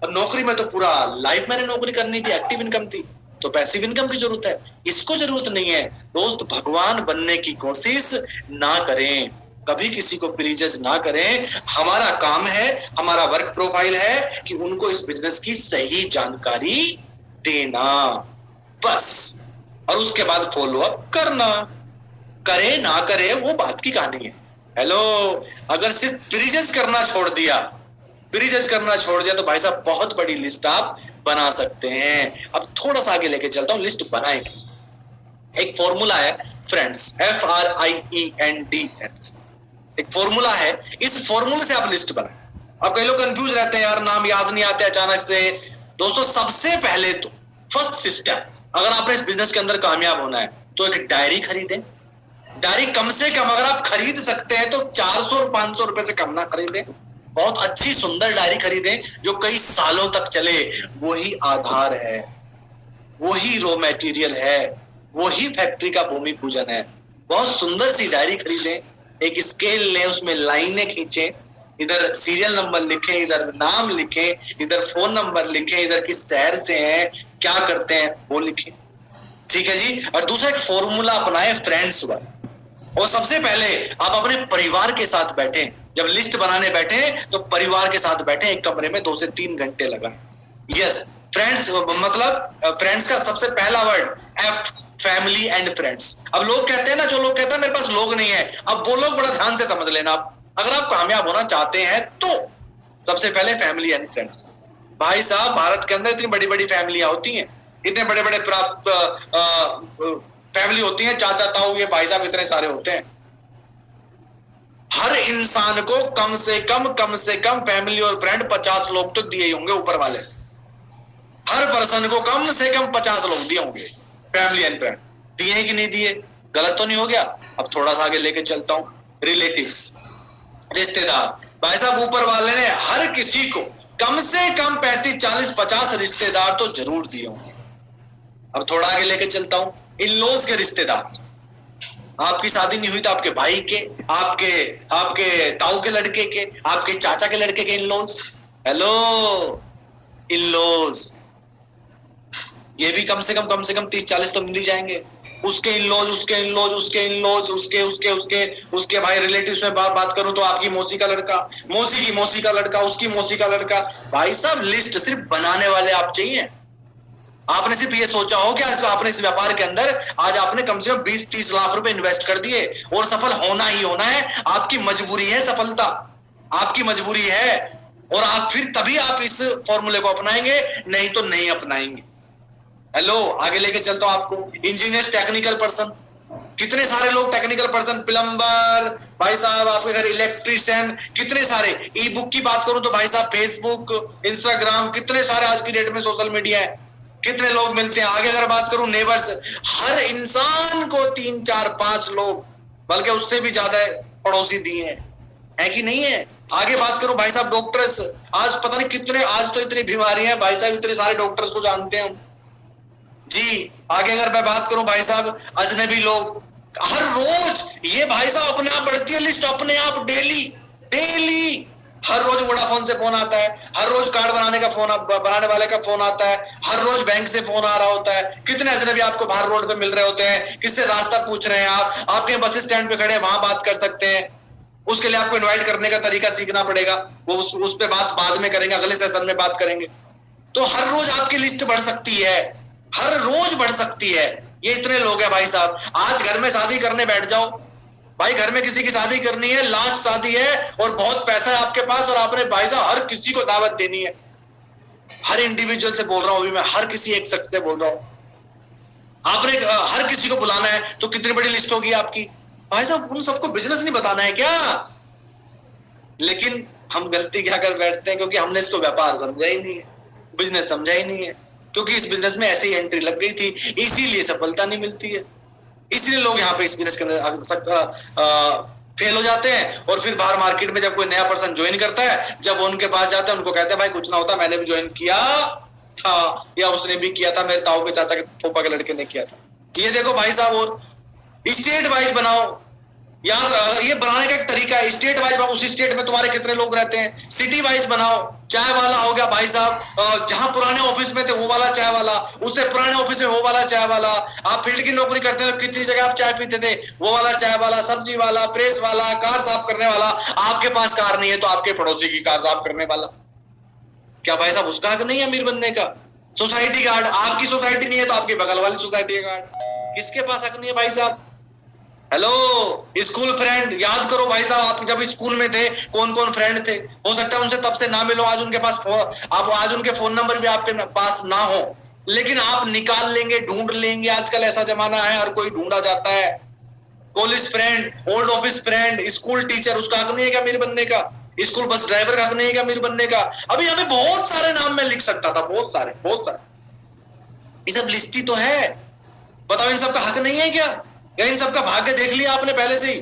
और नौकरी में तो पूरा लाइफ मैंने नौकरी करनी थी, एक्टिव इनकम थी, तो पैसिव इनकम की जरूरत है। इसको जरूरत नहीं है। दोस्त, भगवान बनने की कोशिश ना करें, कभी किसी को प्रीजज ना करें। हमारा काम है, हमारा वर्क प्रोफाइल है कि उनको इस बिजनेस की सही जानकारी देना, बस। और उसके बाद फॉलो अप करना, करे ना करे वो बात की कहानी है। हेलो, अगर सिर्फ प्रीजज करना छोड़ दिया तो भाई साहब बहुत बड़ी लिस्ट आप बना सकते हैं। अब थोड़ा सा आगे लेके चलता हूं, लिस्ट बनाएंगे। एक फॉर्मूला है फ्रेंड्स, FRIENDS, एक फॉर्मूला है। इस फॉर्मूले से आप लिस्ट बनाए। अब कई लोग कंफ्यूज रहते हैं, यार नाम याद नहीं आते अचानक से। दोस्तों, सबसे पहले तो फर्स्ट सिस्टम, अगर आपने इस बिजनेस के अंदर कामयाब होना है तो एक डायरी खरीदें। डायरी कम से कम अगर आप खरीद सकते हैं तो 400 और 500 रुपए से कम ना खरीदें। बहुत अच्छी सुंदर डायरी खरीदें जो कई सालों तक चले। वही आधार है, वही रॉ मटेरियल है, वही फैक्ट्री का भूमि पूजन है। बहुत सुंदर सी डायरी खरीदें, एक स्केल लें, उसमें लाइनें खींचें, इधर सीरियल नंबर लिखें, इधर नाम लिखें, इधर फोन नंबर लिखें, इधर किस शहर से हैं, क्या करते हैं वो लिखें। ठीक है जी। और दूसरा एक फॉर्मूला अपनाएं फ्रेंड्स वाला। और सबसे पहले आप अपने परिवार के साथ बैठें। जब लिस्ट बनाने बैठे तो परिवार के साथ बैठे, एक कमरे में 2 से 3 घंटे लगाएं। यस फ्रेंड्स, मतलब फ्रेंड्स का सबसे पहला word F, family and friends. अब लोग कहते हैं ना, जो लोग कहते हैं मेरे पास लोग नहीं है, अब वो लोग बड़ा ध्यान से समझ लेना। आप अगर आप कामयाब होना चाहते हैं तो सबसे पहले फैमिली एंड फ्रेंड्स। भाई साहब, भारत के अंदर इतनी बड़ी बड़ी फैमिलियां होती हैं, इतने बड़े बड़े फैमिली होती है, चाचा ताऊ ये भाई साहब इतने सारे होते हैं। हर इंसान को कम से कम फैमिली और फ्रेंड 50 लोग तो दिए होंगे ऊपर वाले। हर पर्सन को कम से कम 50 लोग दिए होंगे, फैमिली एंड फ्रेंड। दिए कि नहीं दिए? गलत तो नहीं हो गया? अब थोड़ा सा आगे लेके चलता हूं, रिलेटिव्स, रिश्तेदार। भाई साहब, ऊपर वाले ने हर किसी को कम से कम 35, 40, 50 रिश्तेदार तो जरूर दिए होंगे। अब थोड़ा आगे लेके चलता हूं, इन-लॉज के रिश्तेदार। आपकी शादी नहीं हुई तो आपके भाई के, आपके ताऊ के लड़के के, आपके चाचा के लड़के के इन-लॉज। हेलो, इन-लॉज ये भी कम से कम 30-40 तो मिल ही जाएंगे। उसके इन-लॉज, उसके इन-लॉज, उसके इन-लॉज, उसके भाई रिलेटिव्स में बात करूं तो आपकी मौसी का लड़का, मौसी की मौसी का लड़का, उसकी मौसी का लड़का। भाई साहब, लिस्ट सिर्फ बनाने वाले आप चाहिए। आपने सिर्फ ये सोचा हो कि आपने इस व्यापार के अंदर आज आपने कम से कम 20-30 लाख रुपए इन्वेस्ट कर दिए और सफल होना ही होना है। आपकी मजबूरी है सफलता, आपकी मजबूरी है। और आप फिर तभी आप इस फॉर्मूले को अपनाएंगे, नहीं तो नहीं अपनाएंगे। हेलो, आगे लेके चलता हूं आपको। इंजीनियर, टेक्निकल पर्सन, कितने सारे लोग टेक्निकल पर्सन, प्लम्बर, भाई साहब आपके घर इलेक्ट्रिशियन, कितने सारे। ई बुक की बात करूं तो भाई साहब फेसबुक, इंस्टाग्राम, कितने सारे आज की डेट में सोशल मीडिया है, कितने लोग मिलते हैं। आगे अगर बात करूं नेबर्स, हर इंसान को 3, 4, 5 लोग, बल्कि उससे भी ज्यादा पड़ोसी दिए हैं, है कि नहीं है। आगे बात करूं भाई साहब डॉक्टर्स, आज पता नहीं कितने, आज तो इतनी बीमारियां भाई साहब, इतने सारे डॉक्टर्स को जानते हैं जी। आगे अगर मैं बात करूं भाई साहब अजनबी लोग, हर रोज ये भाई साहब अपने आप बढ़ती है लिस्ट, अपने आप डेली हर रोज वोडाफोन से फोन आता है, हर रोज कार्ड बनाने वाले का फोन आता है, हर रोज बैंक से फोन आ रहा होता है। कितने अजनबी आपको बाहर रोड पे मिल रहे होते हैं, किससे रास्ता पूछ रहे हैं, आप आपके बस स्टैंड पे खड़े वहां बात कर सकते हैं। उसके लिए आपको इनवाइट करने का तरीका सीखना पड़ेगा, वो उस पे बात बाद में करेंगे, अगले सेशन में बात करेंगे। तो हर रोज आपकी लिस्ट बढ़ सकती है, हर रोज बढ़ सकती है। ये इतने लोग हैं भाई साहब। आज घर में शादी करने बैठ जाओ, भाई घर में किसी की शादी करनी है, लास्ट शादी है और बहुत पैसा है आपके पास और आपने भाई साहब हर किसी को दावत देनी है, हर इंडिविजुअल से बोल रहा हूं अभी मैं, हर किसी एक शख्स से बोल रहा हूं, आपने हर किसी को बुलाना है तो कितनी बड़ी लिस्ट होगी आपकी। भाई साहब उन सबको बिजनेस नहीं बताना है क्या? लेकिन हम गलती क्या कर बैठते हैं, क्योंकि हमने इसको व्यापार समझा ही नहीं है, बिजनेस समझा ही नहीं है, क्योंकि इस बिजनेस में ऐसे ही एंट्री लग गई थी, इसीलिए सफलता नहीं मिलती है, इसलिए लोग यहाँ पे इस बिजनेस के अंदर फेल हो जाते हैं। और फिर बाहर मार्केट में जब कोई नया पर्सन ज्वाइन करता है, जब वो उनके पास जाते हैं उनको कहते हैं भाई कुछ ना होता, मैंने भी ज्वाइन किया था या उसने भी किया था, मेरे ताऊ के चाचा के पोपा के लड़के ने किया था। ये देखो भाई साहब, और स्टेट वाइज बनाओ, याद ये बनाने का एक तरीका है, स्टेट वाइज बनाओ, उसी स्टेट में तुम्हारे कितने लोग रहते हैं, सिटी वाइज बनाओ। चाय वाला हो गया भाई साहब, जहां पुराने ऑफिस में थे वो वाला चाय वाला, उससे पुराने ऑफिस में वो वाला चाय वाला, आप फील्ड की नौकरी करते हो कितनी जगह आप चाय पीते थे, वो वाला चाय वाला, सब्जी वाला, प्रेस वाला, कार साफ करने वाला। आपके पास कार नहीं है तो आपके पड़ोसी की कार साफ करने वाला, क्या भाई साहब उसका हक नहीं है अमीर बनने का? सोसाइटी गार्ड, आपकी सोसाइटी नहीं है तो आपकी बगल वाली सोसाइटी का गार्ड, किसके पास हक नहीं है भाई साहब? हेलो स्कूल फ्रेंड, याद करो भाई साहब, आप जब स्कूल में थे कौन कौन फ्रेंड थे, हो सकता है उनसे तब से ना मिलो, आज उनके पास आप आज उनके फोन नंबर भी आपके पास ना हो, लेकिन आप निकाल लेंगे, ढूंढ लेंगे, आजकल ऐसा जमाना है, हर कोई ढूंढा जाता है। College friend, old office friend, school teacher, उसका हक नहीं है क्या अमीर बनने का? स्कूल बस ड्राइवर का हक नहीं है क्या अमीर बनने का? अभी हमें बहुत सारे नाम मैं लिख सकता था, बहुत सारे, ये सब लिस्ट ही तो है। बताओ इन सबका हक नहीं है क्या? या इन सबका भाग्य देख लिया आपने पहले से ही?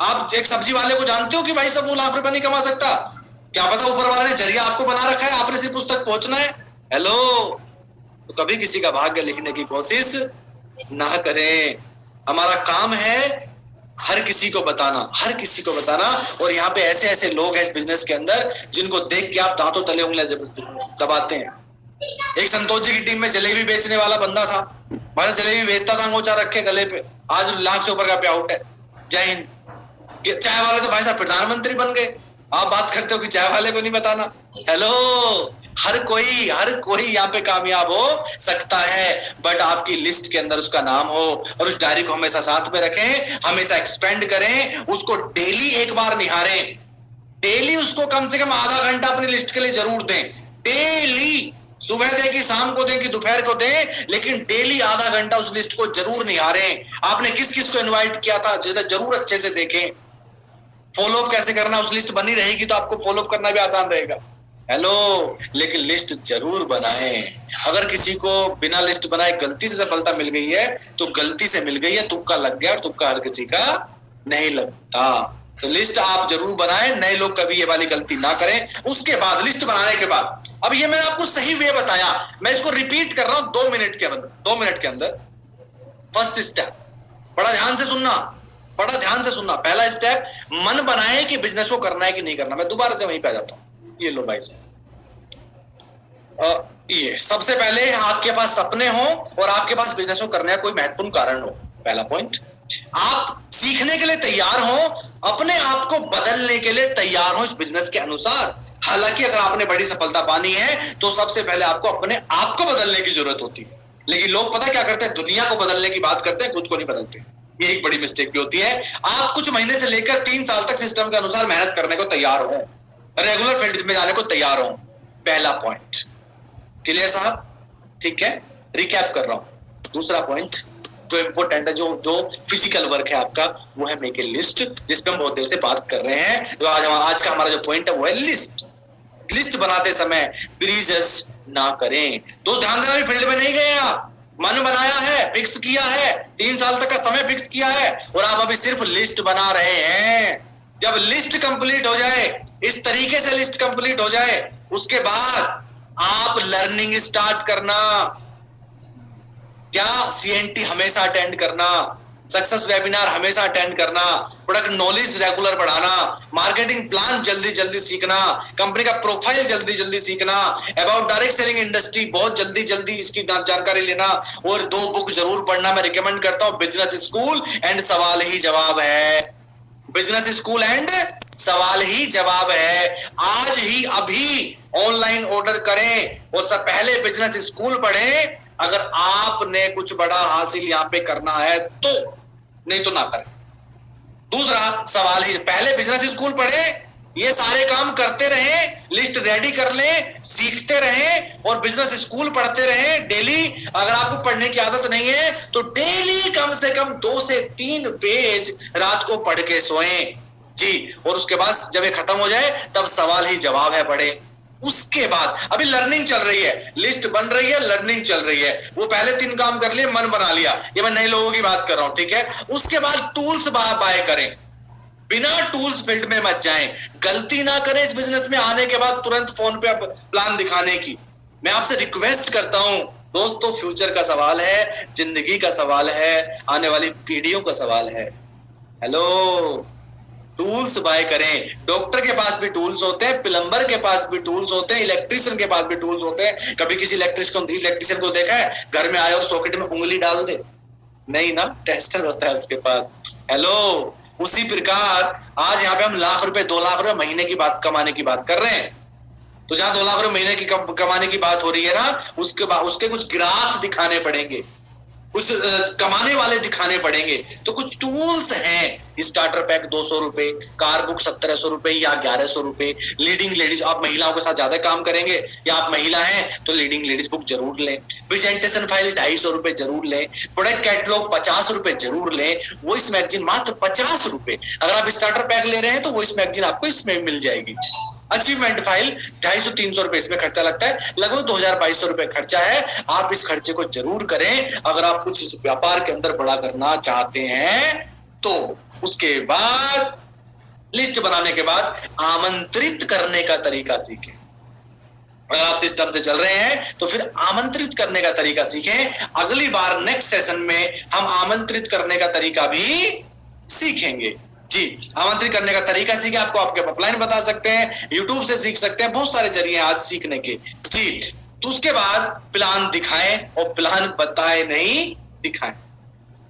आप एक सब्जी वाले को जानते हो कि भाई सब वो लाख रुपए नहीं कमा सकता? क्या पता ऊपर वाले ने जरिया आपको बना रखा है, आपने सिर्फ उस तक पहुंचना है। हेलो, तो कभी किसी का भाग्य लिखने की कोशिश ना करें। हमारा काम है हर किसी को बताना, हर किसी को बताना। और यहाँ पे ऐसे ऐसे लोग हैं इस बिजनेस के अंदर जिनको देख के आप दांतों तले उंगलियां दबाते हैं। एक संतोष जी की टीम में जलेबी बेचने वाला बंदा था, मैं जलेबी बेचता था अंगोछा रखे गले पे, आज लाख से ऊपर का पे आउट है। जय हिंद। चाय वाले तो भाई साहब प्रधानमंत्री बन गए, आप बात करते हो कि चाय वाले को नहीं बताना। हेलो, हर कोई यहाँ पे कामयाब हो सकता है, बट आपकी लिस्ट के अंदर उसका नाम हो, और उस डायरी को हमेशा साथ में रखें, हमेशा एक्सपेंड करें, उसको डेली एक बार निहारें, डेली उसको कम से कम आधा घंटा अपनी लिस्ट के लिए जरूर दें। डेली, सुबह दें कि शाम को दें कि दोपहर को दें, लेकिन डेली आधा घंटा उस लिस्ट को जरूर निहारें। आपने किस किस को इनवाइट किया था जरूर अच्छे से देखें। फॉलोअप कैसे करना, उस लिस्ट बनी रहेगी तो आपको फॉलोअप करना भी आसान रहेगा। हेलो, लेकिन लिस्ट जरूर बनाएं। अगर किसी को बिना लिस्ट बनाए गलती से सफलता मिल गई है तो गलती से मिल गई है, तुक्का लग गया, और तुक्का हर किसी का नहीं लगता। तो लिस्ट आप जरूर बनाएं, नए लोग कभी ये वाली गलती ना करें। उसके बाद लिस्ट बनाने के बाद, अब ये मैंने आपको सही वे बताया, मैं इसको रिपीट कर रहा हूं 2 मिनट के अंदर। फर्स्ट स्टेप, बड़ा ध्यान से सुनना। पहला स्टेप, मन बनाए कि बिजनेस को करना है कि नहीं करना। मैं दोबारा से वहीं पे आ जाता हूं। ये लो भाई साहब, ये सबसे पहले आपके पास सपने हो और आपके पास बिजनेस को करने का कोई महत्वपूर्ण कारण हो। पहला पॉइंट, आप सीखने के लिए तैयार हो, अपने आप को बदलने के लिए तैयार हो इस बिजनेस के अनुसार। हालांकि अगर आपने बड़ी सफलता पानी है तो सबसे पहले आपको अपने आप को बदलने की जरूरत होती है। लेकिन लोग पता क्या करते हैं, दुनिया को बदलने की बात करते हैं, खुद को नहीं बदलते। ये एक बड़ी मिस्टेक भी होती है। आप कुछ महीने से लेकर 3 साल तक सिस्टम के अनुसार मेहनत करने को तैयार हो, रेगुलर फील्ड में जाने को तैयार हो। पहला पॉइंट क्लियर साहब? ठीक है, रिकैप कर रहा हूं। दूसरा पॉइंट जो इंपॉर्टेंट है, जो फिजिकल वर्क है आपका, वो है मेक ए लिस्ट, जिसपे हम बहुत देर से बात कर रहे हैं। तो आज का हमारा जो पॉइंट है वो है लिस्ट। लिस्ट बनाते समय ब्रीजेस ना करें। तो ध्यान देना, भी फील्ड में नहीं गए आप, मन बनाया है, फिक्स किया है, 3 साल तक का समय फिक्स किया है, और आप अभी सिर्फ लिस्ट बना रहे हैं। जब लिस्ट कंप्लीट हो जाए, इस तरीके से लिस्ट कंप्लीट हो जाए, उसके बाद आप लर्निंग स्टार्ट करना। क्या? सीएनटी हमेशा अटेंड करना, सक्सेस वेबिनार हमेशा अटेंड करना, प्रोडक्ट नॉलेज रेगुलर बढ़ाना, मार्केटिंग प्लान जल्दी जल्दी सीखना, कंपनी का प्रोफाइल जल्दी जल्दी सीखना, अबाउट डायरेक्ट सेलिंग इंडस्ट्री बहुत जल्दी जल्दी इसकी जानकारी लेना, और 2 बुक जरूर पढ़ना मैं रिकमेंड करता हूं, बिजनेस स्कूल एंड सवाल ही जवाब है। बिजनेस स्कूल एंड सवाल ही जवाब है। आज ही अभी ऑनलाइन ऑर्डर करें और सब पहले बिजनेस स्कूल पढ़ें, अगर आपने कुछ बड़ा हासिल यहां पे करना है तो, नहीं तो ना करें। दूसरा सवाल ही, पहले बिजनेस स्कूल पढ़े, ये सारे काम करते रहे, लिस्ट रेडी कर ले, सीखते रहे और बिजनेस स्कूल पढ़ते रहे डेली। अगर आपको पढ़ने की आदत नहीं है तो डेली कम से कम 2 से 3 पेज रात को पढ़ के सोएं जी, और उसके बाद जब ये खत्म हो जाए तब सवाल ही जवाब है पढ़े। उसके बाद अभी लर्निंग चल रही है, लिस्ट बन रही है, लर्निंग चल रही है, वो पहले 3 काम कर लिए, मन बना लिया, ये मैं नए लोगों की बात कर रहा हूं, ठीक है। उसके बाद टूल्स बाय करें, बिना टूल्स फील्ड में मत जाएं, गलती ना करें इस बिजनेस में आने के बाद तुरंत फोन पे प्लान दिखाने की। मैं आपसे रिक्वेस्ट करता हूं दोस्तों, फ्यूचर का सवाल है, जिंदगी का सवाल है, आने वाली पीढ़ियों का सवाल है। हेलो, टूल्स बाय करें। डॉक्टर के पास भी टूल्स होते हैं, प्लम्बर के पास भी टूल्स होते हैं, इलेक्ट्रिशियन के पास भी टूल्स होते हैं। कभी किसी इलेक्ट्रिशियन को देखा है घर में आया और सॉकेट में उंगली डाल दे? नहीं ना, टेस्टर होता है उसके पास। हेलो, उसी प्रकार आज यहाँ पे हम लाख रुपए 2 लाख रुपए महीने की बात कमाने की बात कर रहे हैं, तो जहां 2 लाख रुपए महीने की कमाने की बात हो रही है ना, उसके कुछ ग्राफ दिखाने पड़ेंगे, कुछ कमाने वाले दिखाने पड़ेंगे। तो कुछ टूल्स हैं, स्टार्टर पैक 200 रुपए, कार बुक 1700 रुपए या 1100 रुपए। लीडिंग लेडीज, आप महिलाओं के साथ ज्यादा काम करेंगे या आप महिला हैं तो लीडिंग लेडीज बुक जरूर लें। प्रेजेंटेशन फाइल 250 रुपए जरूर लें। प्रोडक्ट कैटलॉग 50 रुपए जरूर लें। वॉइस मैगजीन मात्र 50 रुपए। अगर आप स्टार्टर पैक ले रहे हैं तो वॉइस मैगजीन आपको इसमें मिल जाएगी। अचीवमेंट फाइल 250-300 रुपए इसमें खर्चा लगता है, लगभग 2200 रुपए खर्चा है। आप इस खर्चे को जरूर करें अगर आप कुछ इस व्यापार के अंदर बड़ा करना चाहते हैं तो। उसके बाद लिस्ट बनाने के बाद आमंत्रित करने का तरीका सीखें। अगर आप सिस्टम से चल रहे हैं तो फिर आमंत्रित करने का तरीका सीखें। अगली बार नेक्स्ट सेशन में हम आमंत्रित करने का तरीका भी सीखेंगे जी। आमंत्रित करने का तरीका सीखे, आपको आपके अपलाइन बता सकते हैं, यूट्यूब से सीख सकते हैं, बहुत सारे जरिए आज सीखने के जी। तो उसके बाद प्लान दिखाएं और प्लान बताए नहीं दिखाएं।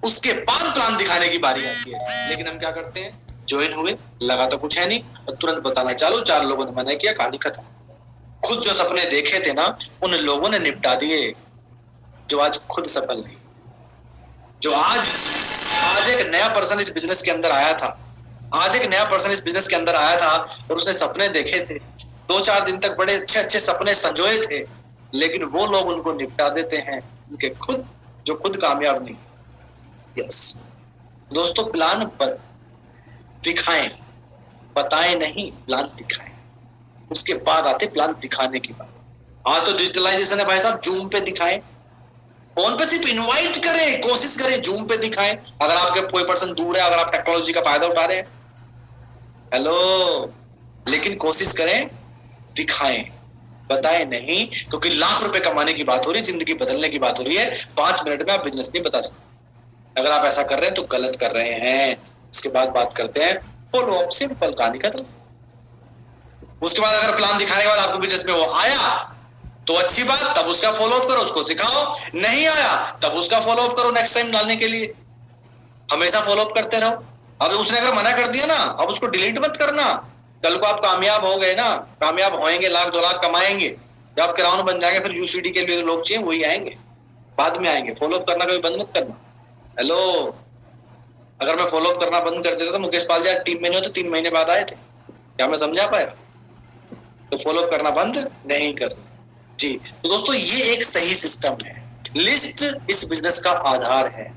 उसके बाद प्लान दिखाने की बारी आती है, लेकिन हम क्या करते हैं, ज्वाइन हुए, लगा तो कुछ है नहीं और तुरंत बताना चालू, 4 लोगों ने मना किया, कहानी खत्म। खुद जो सपने देखे थे ना उन लोगों ने निपटा दिए जो आज खुद सफल नहीं। जो आज एक नया पर्सन इस बिजनेस के अंदर आया था, आज एक नया पर्सन इस बिजनेस के अंदर आया था और उसने सपने देखे थे, 2-4 दिन तक बड़े अच्छे अच्छे सपने संजोए थे, लेकिन वो लोग उनको निपटा देते हैं उनके खुद जो खुद कामयाब नहीं। यस दोस्तों, प्लान दिखाएं, बताएं नहीं, प्लान दिखाएं। उसके बाद आते प्लान दिखाने की बात। आज तो डिजिटलाइजेशन है भाई साहब, जूम पे दिखाएं, फोन पे सिर्फ इनवाइट करें, कोशिश करें जूम पे दिखाएं। अगर आपके कोई पर्सन दूर है, अगर आप टेक्नोलॉजी का फायदा उठा रहे हैं, हेलो, लेकिन कोशिश करें दिखाएं, बताएं नहीं, क्योंकि लाख रुपए कमाने की बात हो रही है, जिंदगी बदलने की बात हो रही है। 5 मिनट में आप बिजनेस नहीं बता सकते। अगर आप ऐसा कर रहे हैं तो गलत कर रहे हैं। इसके बाद बात करते हैं फॉलो अप, सिंपल, कहानी खत्म। उसके बाद अगर प्लान दिखाने के बाद आपको बिजनेस में वो आया तो अच्छी बात, तब उसका फॉलो अप करो, उसको सिखाओ। नहीं आया तब उसका फॉलो अप करो नेक्स्ट टाइम डालने के लिए। हमेशा फॉलो अप करते रहो। अब उसने अगर मना कर दिया ना, अब उसको डिलीट मत करना। कल को आप कामयाब हो गए ना, कामयाब होएंगे, 1-2 लाख कमाएंगे, जब आप क्राउन बन जाएंगे, फिर यूसीडी के लिए लोग चाहिए वही आएंगे, बाद में आएंगे। फॉलो अप करना कभी बंद मत करना। हेलो, अगर मैं फॉलो अप करना बंद कर देता तो मुकेश पाल जी टीम में नहीं होते, 3 महीने बाद आए थे। क्या मैं समझा पाया? तो फॉलो अप करना बंद नहीं कर जी। तो दोस्तों, ये एक सही सिस्टम है। लिस्ट इस बिजनेस का आधार है,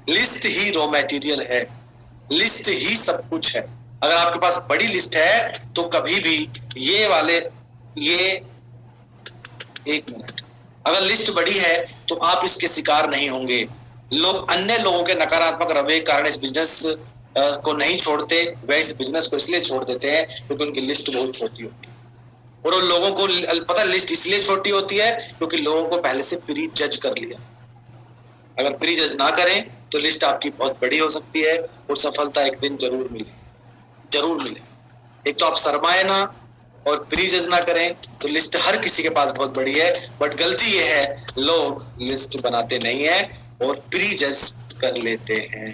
लिस्ट ही रॉ मटेरियल है, लिस्ट ही सब कुछ है। अगर आपके पास बड़ी लिस्ट है तो कभी भी एक मिनट, अगर लिस्ट बड़ी है तो आप इसके शिकार नहीं होंगे। लोग अन्य लोगों के नकारात्मक रवैये के कारण इस बिजनेस को नहीं छोड़ते, वह इस बिजनेस को इसलिए छोड़ देते हैं क्योंकि उनकी लिस्ट बहुत छोटी होती है। और उन लोगों को पता, लिस्ट इसलिए छोटी होती है क्योंकि लोगों को पहले से प्री जज कर लिया। अगर प्री जज ना करें तो लिस्ट आपकी बहुत बड़ी हो सकती है और सफलता एक दिन जरूर मिले। एक तो आप शर्माए ना और प्री जज ना करें तो लिस्ट हर किसी के पास बहुत बड़ी है, बट गलती ये है लोग लिस्ट बनाते नहीं है और प्री जज कर लेते हैं।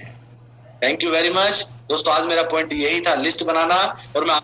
थैंक यू वेरी मच दोस्तों, आज मेरा पॉइंट यही था, लिस्ट बनाना। और मैं